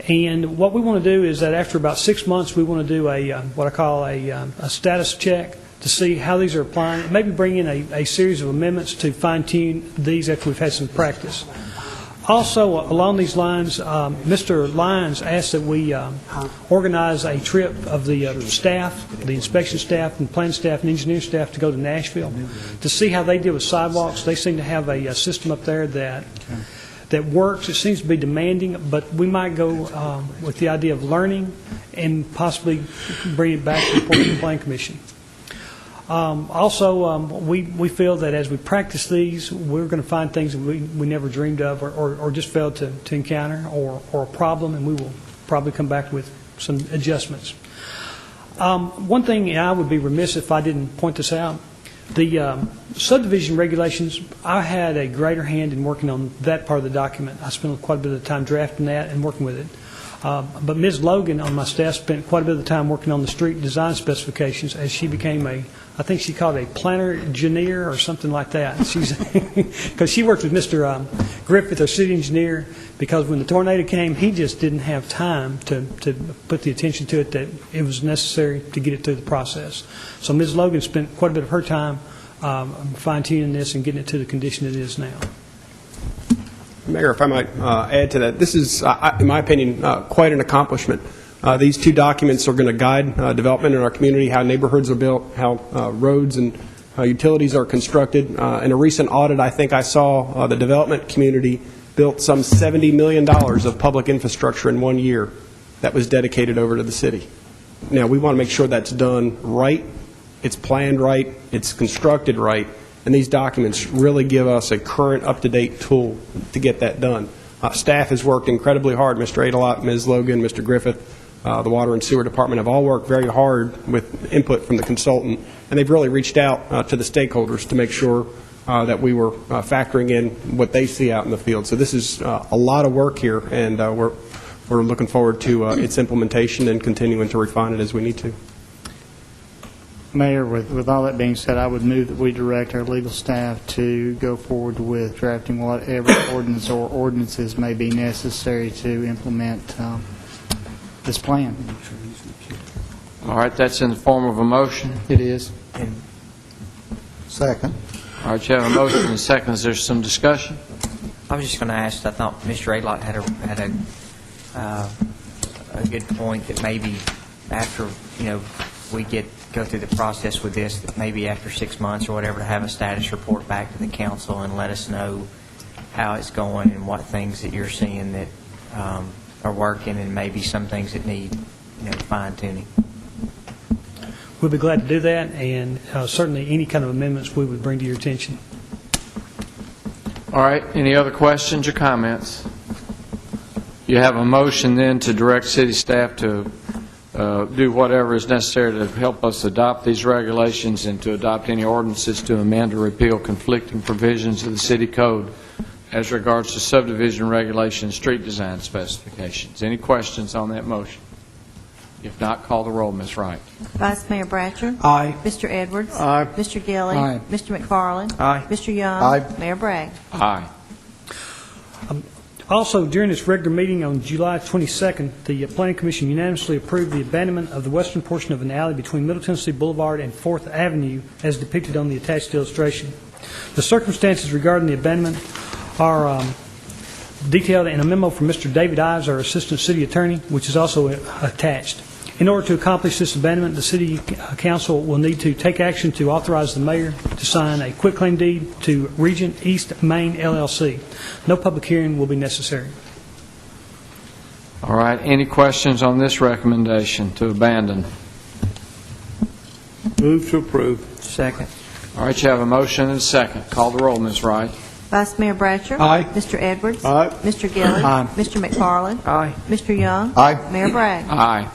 And what we want to do is that after about 6 months, we want to do what I call a status check to see how these are applying, maybe bring in a series of amendments to fine-tune these after we've had some practice. Also, along these lines, Mr. Lyons asked that we organize a trip of the staff, the inspection staff, and plan staff, and engineering staff to go to Nashville to see how they deal with sidewalks. They seem to have a system up there that works. It seems to be demanding, but we might go with the idea of learning and possibly bring it back to the Plan Commission. Also, we feel that as we practice these, we're going to find things that we never dreamed of or just failed to encounter or a problem, and we will probably come back with some adjustments. One thing I would be remiss if I didn't point this out, the subdivision regulations, I had a greater hand in working on that part of the document. I spent quite a bit of time drafting that and working with it. But Ms. Logan on my staff spent quite a bit of time working on the street design specifications as she became I think she called it a planner engineer or something like that. Because she worked with Mr. Griffith, our city engineer, because when the tornado came, he just didn't have time to put the attention to it that it was necessary to get it through the process. So Ms. Logan spent quite a bit of her time fine-tuning this and getting it to the condition it is now.
Mayor, if I might add to that, this is, in my opinion, quite an accomplishment. These two documents are going to guide development in our community, how neighborhoods are built, how roads and utilities are constructed. In a recent audit, I think I saw the development community built some $70 million of public infrastructure in 1 year that was dedicated over to the city. Now, we want to make sure that's done right, it's planned right, it's constructed right, and these documents really give us a current, up-to-date tool to get that done. Staff has worked incredibly hard. Mr. Adelot, Ms. Logan, Mr. Griffith, the Water and Sewer Department have all worked very hard with input from the consultant, and they've really reached out to the stakeholders to make sure that we were factoring in what they see out in the field. So this is a lot of work here, and we're looking forward to its implementation and continuing to refine it as we need to.
Mayor, with all that being said, I would move that we direct our legal staff to go forward with drafting whatever ordinance or ordinances may be necessary to implement this plan.
All right, that's in the form of a motion.
It is.
Second.
All right, you have a motion and a second. Is there some discussion?
I was just going to ask, I thought Mr. Adlock had a good point that maybe after, we go through the process with this, that maybe after 6 months or whatever, to have a status report back to the council and let us know how it's going and what things that you're seeing that are working and maybe some things that need, fine tuning.
We'll be glad to do that, and certainly any kind of amendments we would bring to your attention.
All right, any other questions or comments? You have a motion then to direct city staff to do whatever is necessary to help us adopt these regulations and to adopt any ordinances to amend or repeal conflicting provisions of the city code as regards to subdivision regulations, street design specifications. Any questions on that motion? If not, call the roll, Ms. Wright.
Vice Mayor Bratcher.
Aye.
Mr. Edwards.
Aye.
Mr. Gilly.
Aye.
Mr. McFarland.
Aye.
Mr. Young.
Aye.
Mayor Bragg.
Aye.
Also, during its regular meeting on July 22nd, the Planning Commission unanimously approved the abandonment of the western portion of an alley between Middle Tennessee Boulevard and 4th Avenue as depicted on the attached illustration. The circumstances regarding the abandonment are detailed in a memo from Mr. David Ives, our Assistant City Attorney, which is also attached. In order to accomplish this abandonment, the City Council will need to take action to authorize the mayor to sign a quitclaim deed to Regent East Main LLC. No public hearing will be necessary.
All right, any questions on this recommendation to abandon?
Move to approve.
Second.
All right, you have a motion and a second. Call the roll, Ms. Wright.
Vice Mayor Bratcher.
Aye.
Mr. Edwards.
Aye.
Mr. Gilly.
Aye.
Mr. McFarland.
Aye.
Mr. Young.
Aye.
Mayor Bragg.
Aye.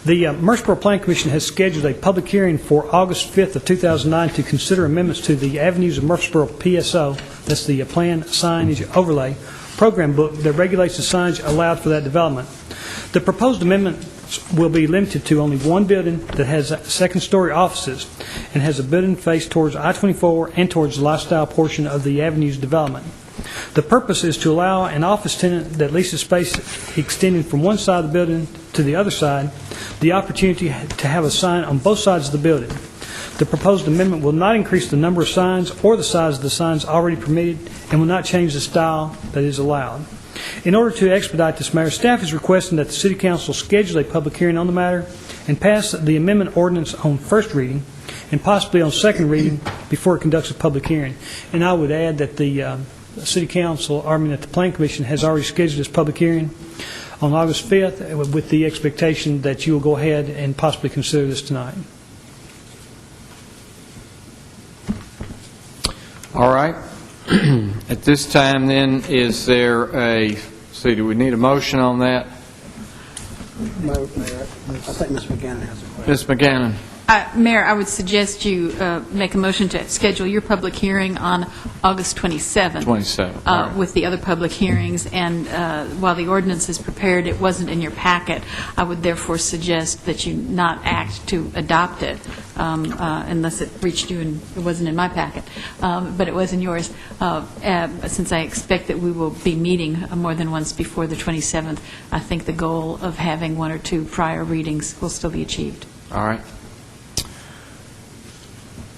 The Murfreesboro Planning Commission has scheduled a public hearing for August 5th of 2009 to consider amendments to the Avenues of Murfreesboro PSO, that's the Plan Signage Overlay program book that regulates the signage allowed for that development. The proposed amendment will be limited to only one building that has second-story offices and has a building face towards I-24 and towards the lifestyle portion of the Avenues development. The purpose is to allow an office tenant that leases space extending from one side of the building to the other side the opportunity to have a sign on both sides of the building. The proposed amendment will not increase the number of signs or the size of the signs already permitted and will not change the style that is allowed. In order to expedite this matter, staff is requesting that the City Council schedule a public hearing on the matter and pass the amendment ordinance on first reading and possibly on second reading before it conducts a public hearing. And I would add that the City Council, that the Planning Commission has already scheduled this public hearing on August 5th with the expectation that you will go ahead and possibly consider this tonight.
All right. At this time, then, is there do we need a motion on that?
Mayor, I think Ms. McGannon has a question.
Ms. McGannon.
Mayor, I would suggest you make a motion to schedule your public hearing on August 27th.
27th. All right.
With the other public hearings. And while the ordinance is prepared, it wasn't in your packet. I would therefore suggest that you not act to adopt it unless it reached you and it wasn't in my packet. But it was in yours. Since I expect that we will be meeting more than once before the 27th, I think the goal of having one or two prior readings will still be achieved.
All right.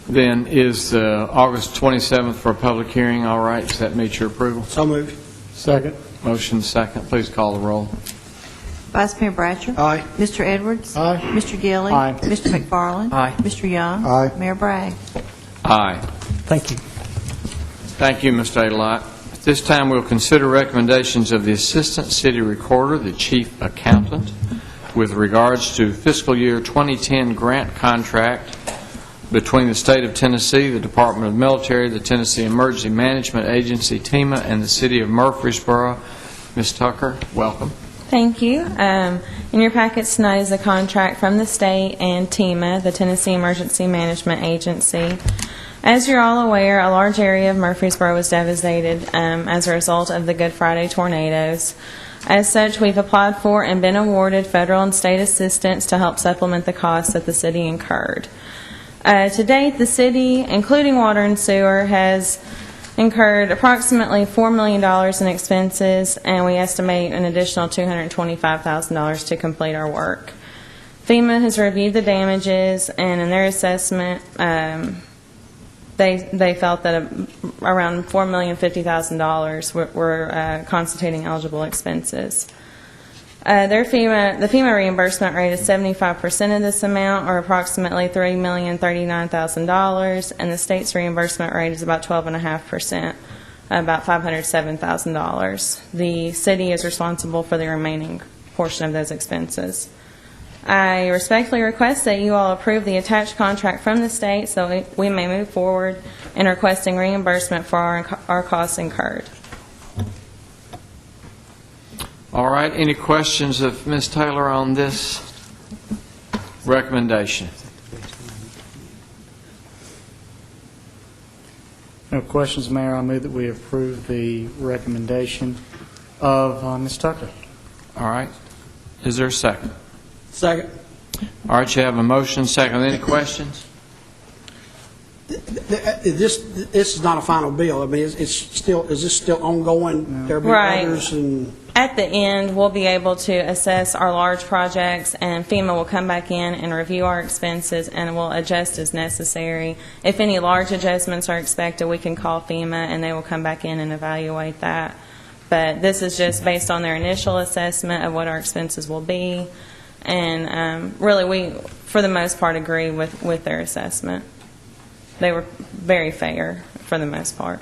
Then is August 27th for a public hearing, all right? Does that meet your approval?
So moved.
Second.
Motion second. Please call the roll.
Vice Mayor Bratcher.
Aye.
Mr. Edwards.
Aye.
Mr. Gilly.
Aye.
Mr. McFarland.
Aye.
Mr. Young.
Aye.
Mayor Bragg.
Aye.
Thank you.
Thank you, Mr. Adelot. At this time, we'll consider recommendations of the Assistant City Recorder, the Chief Accountant, with regards to fiscal year 2010 grant contract between the State of Tennessee, the Department of Military, the Tennessee Emergency Management Agency, TEMA, and the City of Murfreesboro. Ms. Tucker, welcome.
Thank you. In your packets tonight is a contract from the state and TEMA, the Tennessee Emergency Management Agency. As you're all aware, a large area of Murfreesboro was devastated as a result of the Good Friday tornadoes. As such, we've applied for and been awarded federal and state assistance to help supplement the costs that the city incurred. To date, the city, including water and sewer, has incurred approximately $4 million in expenses, and we estimate an additional $225,000 to complete our work. FEMA has reviewed the damages, and in their assessment, they felt that around $4,050,000 were constituting eligible expenses. The FEMA reimbursement rate is 75% of this amount, or approximately $3,039,000, and the state's reimbursement rate is about 12.5%, about $507,000. The city is responsible for the remaining portion of those expenses. I respectfully request that you all approve the attached contract from the state so we may move forward in requesting reimbursement for our costs incurred.
All right, any questions of Ms. Taylor on this recommendation?
No questions, Mayor. I move that we approve the recommendation of Ms. Tucker.
All right. Is there a second?
Second.
All right, you have a motion, second. Any questions?
This is not a final bill. I mean, is this still ongoing? There'll be
Right.
others and...
At the end, we'll be able to assess our large projects, and FEMA will come back in and review our expenses, and will adjust as necessary. If any large adjustments are expected, we can call FEMA, and they will come back in and evaluate that. But this is just based on their initial assessment of what our expenses will be, and really, we, for the most part, agree with their assessment. They were very fair, for the most part.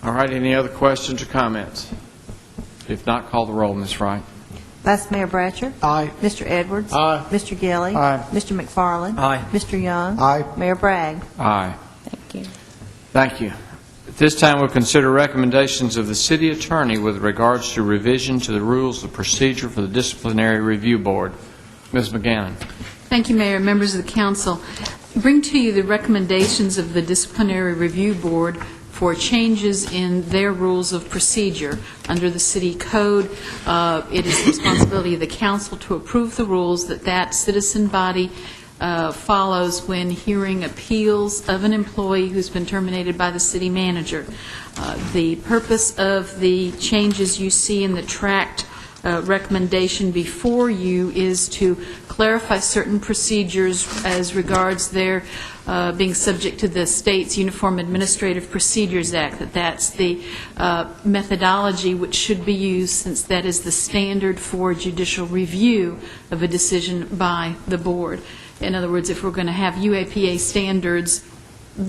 All right, any other questions or comments? If not, call the roll, Ms. Wright.
Vice Mayor Bratcher.
Aye.
Mr. Edwards.
Aye.
Mr. Gilly.
Aye.
Mr. McFarland.
Aye.
Mr. Young.
Aye.
Mayor Bragg.
Aye.
Thank you.
Thank you. At this time, we'll consider recommendations of the city attorney with regards to revision to the rules of procedure for the Disciplinary Review Board. Ms. McGannon.
Thank you, Mayor and members of the council. I bring to you the recommendations of the Disciplinary Review Board for changes in their rules of procedure. Under the city code, it is the responsibility of the council to approve the rules that citizen body follows when hearing appeals of an employee who's been terminated by the city manager. The purpose of the changes you see in the tract recommendation before you is to clarify certain procedures as regards their being subject to the state's Uniform Administrative Procedures Act, that's the methodology which should be used since that is the standard for judicial review of a decision by the board. In other words, if we're going to have UAPA standards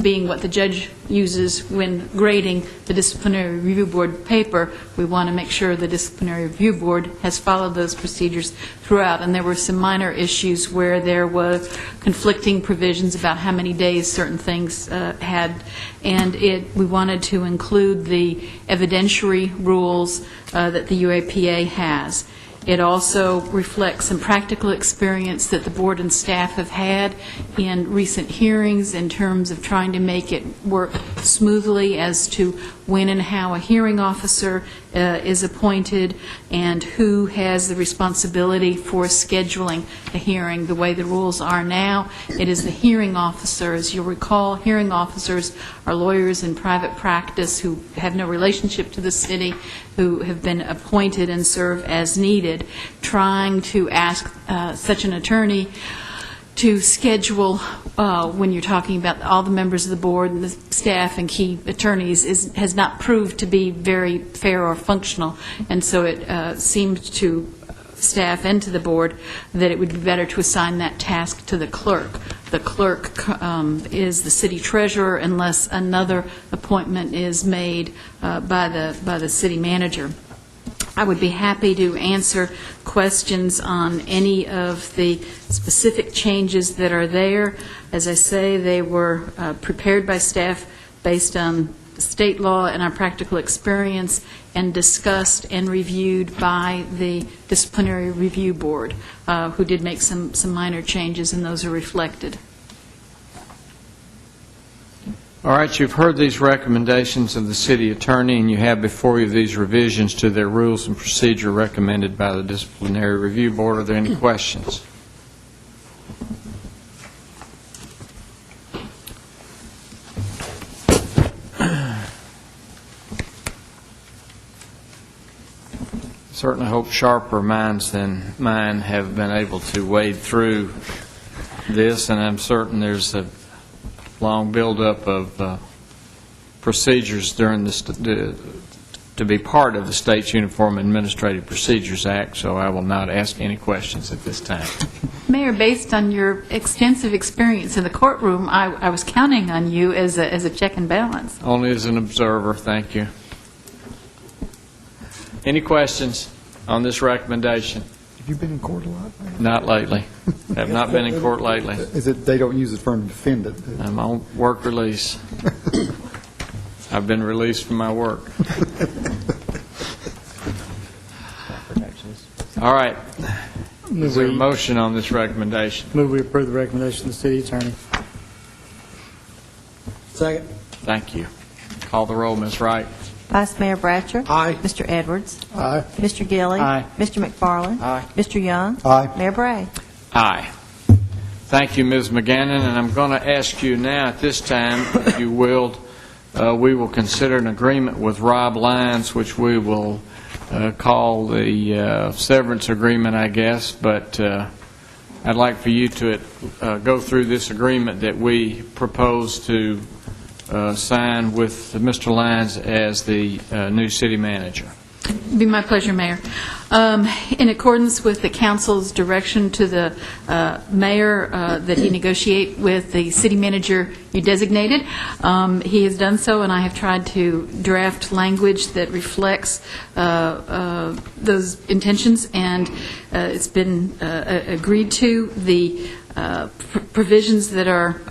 being what the judge uses when grading the Disciplinary Review Board paper, we want to make sure the Disciplinary Review Board has followed those procedures throughout. And there were some minor issues where there was conflicting provisions about how many days certain things had, and we wanted to include the evidentiary rules that the UAPA has. It also reflects some practical experience that the board and staff have had in recent hearings in terms of trying to make it work smoothly as to when and how a hearing officer is appointed and who has the responsibility for scheduling a hearing. The way the rules are now, it is the hearing officer. As you'll recall, hearing officers are lawyers in private practice who have no relationship to the city, who have been appointed and serve as needed. Trying to ask such an attorney to schedule, when you're talking about all the members of the board and the staff and key attorneys, has not proved to be very fair or functional. And so it seemed to staff and to the board that it would be better to assign that task to the clerk. The clerk is the city treasurer unless another appointment is made by the city manager. I would be happy to answer questions on any of the specific changes that are there. As I say, they were prepared by staff based on state law and our practical experience and discussed and reviewed by the Disciplinary Review Board, who did make some minor changes, and those are reflected.
All right, you've heard these recommendations of the city attorney, and you have before you these revisions to their rules and procedure recommended by the Disciplinary Review Board. Are there any questions? certainly hope sharper minds than mine have been able to wade through this, and I'm certain there's a long buildup of procedures during this to be part of the State's Uniform Administrative Procedures Act, so I will not ask any questions at this time.
Mayor, based on your extensive experience in the courtroom, I was counting on you as a check and balance.
Only as an observer, thank you. Any questions on this recommendation?
Have you been in court a lot?
Not lately. Have not been in court lately.
Is it they don't use it for a defendant?
I'm on work release. I've been released from my work. All right. Is there a motion on this recommendation?
Move we approve the recommendation of the city attorney.
Second.
Thank you. Call the roll, Ms. Wright.
Vice Mayor Bratcher.
Aye.
Mr. Edwards.
Aye.
Mr. Gilly.
Aye.
Mr. McFarland.
Aye.
Mr. Young.
Aye.
Mayor Bragg.
Aye. Thank you, Ms. McGannon, and I'm going to ask you now at this time, if you will, we will consider an agreement with Rob Lyons, which we will call the severance agreement, I guess, but I'd like for you to go through this agreement that we propose to sign with Mr. Lyons as the new city manager.
It'd be my pleasure, Mayor. In accordance with the council's direction to the mayor that he negotiate with the city manager you designated, he has done so, and I have tried to draft language that reflects those intentions, and it's been agreed to. The provisions that are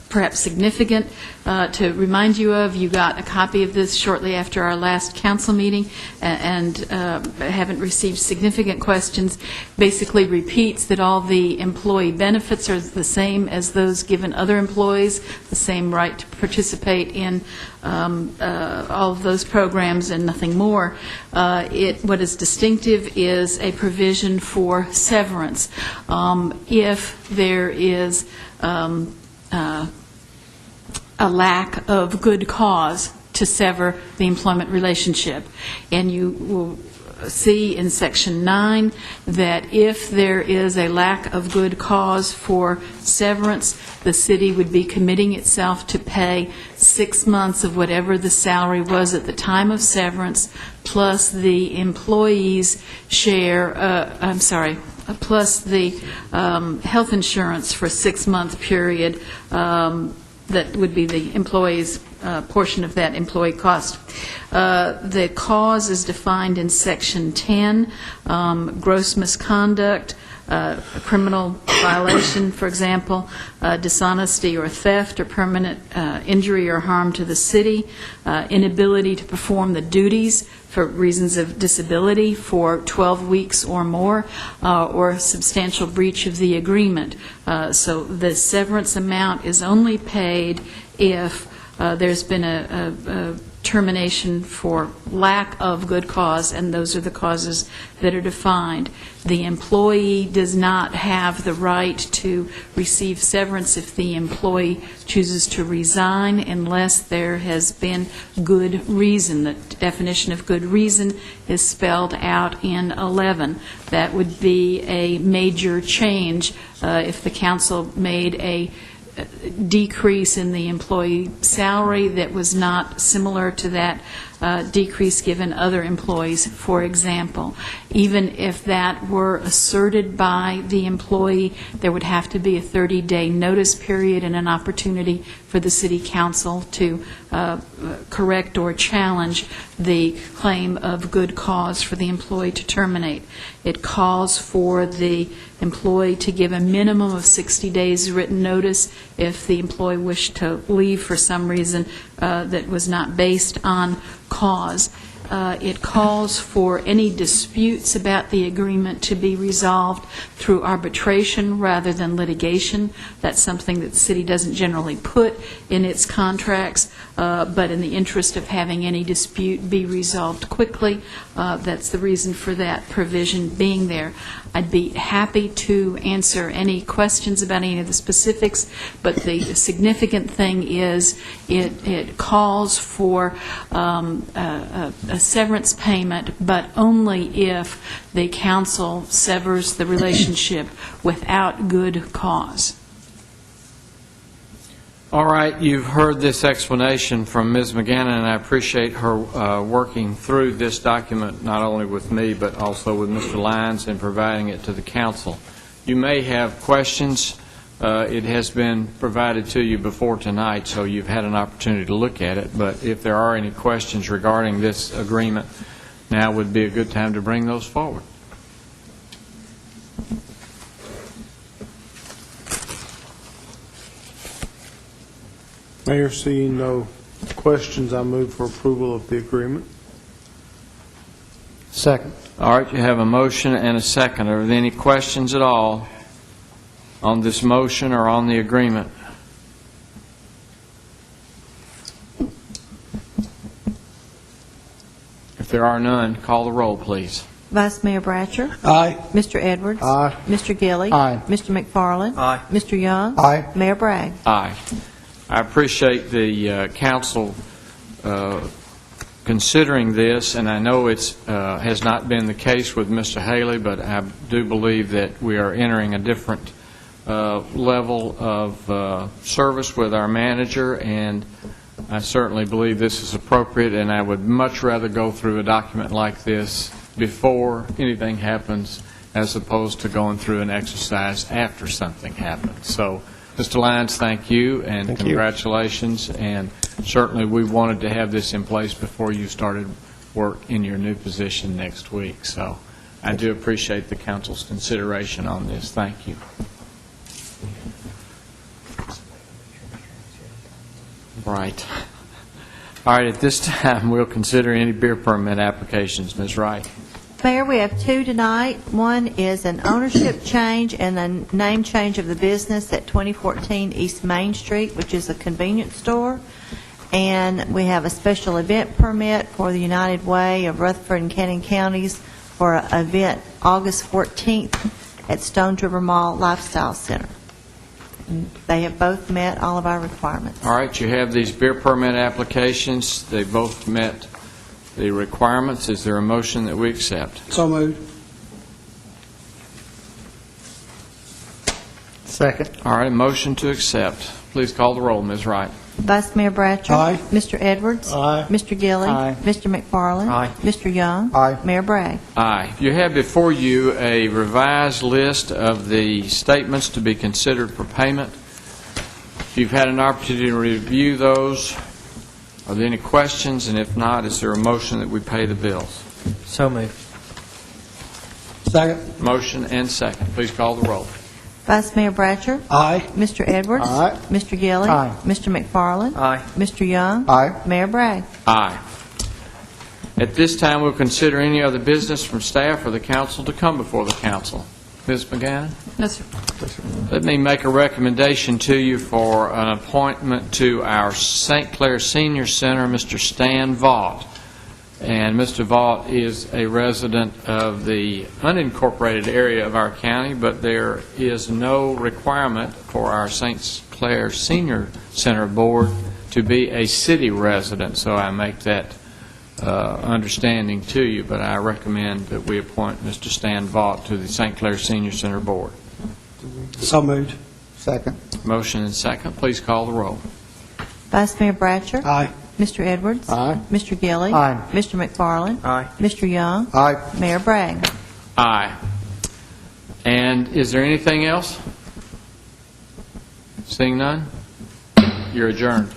perhaps significant to remind you of. You got a copy of this shortly after our last council meeting and haven't received significant questions. Basically repeats that all the employee benefits are the same as those given other employees, the same right to participate in all of those programs and nothing more. What is distinctive is a provision for severance. If there is a lack of good cause to sever the employment relationship. And you will see in Section 9 that if there is a lack of good cause for severance, the city would be committing itself to pay 6 months of whatever the salary was at the time of severance, plus the employee's share, plus the health insurance for a 6-month period. That would be the employee's portion of that employee cost. The cause is defined in Section 10, gross misconduct, a criminal violation, for example, dishonesty or theft or permanent injury or harm to the city, inability to perform the duties for reasons of disability for 12 weeks or more, or substantial breach of the agreement. So the severance amount is only paid if there's been a termination for lack of good cause, and those are the causes that are defined. The employee does not have the right to receive severance if the employee chooses to resign unless there has been good reason. The definition of good reason is spelled out in 11. That would be a major change if the council made a decrease in the employee salary that was not similar to that decrease given other employees, for example. Even if that were asserted by the employee, there would have to be a 30-day notice period and an opportunity for the city council to correct or challenge the claim of good cause for the employee to terminate. It calls for the employee to give a minimum of 60 days written notice if the employee wished to leave for some reason that was not based on cause. It calls for any disputes about the agreement to be resolved through arbitration rather than litigation. That's something that the city doesn't generally put in its contracts, but in the interest of having any dispute be resolved quickly, that's the reason for that provision being there. I'd be happy to answer any questions about any of the specifics, but the significant thing is it calls for a a severance payment, but only if the council severs the relationship without good cause.
All right, you've heard this explanation from Ms. McGannon, and I appreciate her working through this document, not only with me, but also with Mr. Lyons, and providing it to the council. You may have questions. It has been provided to you before tonight, so you've had an opportunity to look at it. But if there are any questions regarding this agreement, now would be a good time to bring those forward.
Mayor, seeing no questions, I move for approval of the agreement.
Second.
All right, you have a motion and a second. Are there any questions at all on this motion or on the agreement? If there are none, call the roll, please.
Vice Mayor Bratcher.
Aye.
Mr. Edwards.
Aye.
Mr. Gilly.
Aye.
Mr. McFarland.
Aye.
Mr. Young.
Aye.
Mayor Bragg.
Aye. I appreciate the council considering this, and I know it has not been the case with Mr. Haley, but I do believe that we are entering a different level of service with our manager, and I certainly believe this is appropriate, and I would much rather go through a document like this before anything happens as opposed to going through an exercise after something happens. So, Mr. Lyons, thank you, and congratulations. And certainly we wanted to have this in place before you started work in your new position next week. So I do appreciate the council's consideration on this. Thank you. Right. All right, at this time, we'll consider any beer permit applications. Ms. Wright.
Mayor, we have two tonight. One is an ownership change and a name change of the business at 2014 East Main Street, which is a convenience store. And we have a special event permit for the United Way of Rutherford and Cannon Counties for an event August 14th at Stones River Mall Lifestyle Center. And they have both met all of our requirements.
All right, you have these beer permit applications. They both met the requirements. Is there a motion that we accept?
So moved.
Second.
All right, a motion to accept. Please call the roll, Ms. Wright.
Vice Mayor Bratcher.
Aye.
Mr. Edwards.
Aye.
Mr. Gilly.
Aye.
Mr. McFarland.
Aye.
Mr. Young.
Aye.
Mayor Bragg.
Aye. You have before you a revised list of the statements to be considered for payment. You've had an opportunity to review those. Are there any questions? And if not, is there a motion that we pay the bills?
So moved.
Second.
Motion and second. Please call the roll.
Vice Mayor Bratcher.
Aye.
Mr. Edwards.
Aye.
Mr. Gilly.
Aye.
Mr. McFarland.
Aye.
Mr. Young.
Aye.
Mayor Bragg.
Aye. At this time, we'll consider any other business from staff or the council to come before the council. Ms. McGannon?
No, sir.
Let me make a recommendation to you for an appointment to our St. Clair Senior Center, Mr. Stan Vaught. And Mr. Vaught is a resident of the unincorporated area of our county, but there is no requirement for our St. Clair Senior Center Board to be a city resident, so I make that understanding to you, but I recommend that we appoint Mr. Stan Vaught to the St. Clair Senior Center Board.
So moved.
Second.
Motion and second. Please call the roll.
Vice Mayor Bratcher.
Aye.
Mr. Edwards.
Aye.
Mr. Gilly.
Aye.
Mr. McFarland.
Aye.
Mr. Young.
Aye.
Mayor Bragg.
Aye. And is there anything else? Seeing none, you're adjourned.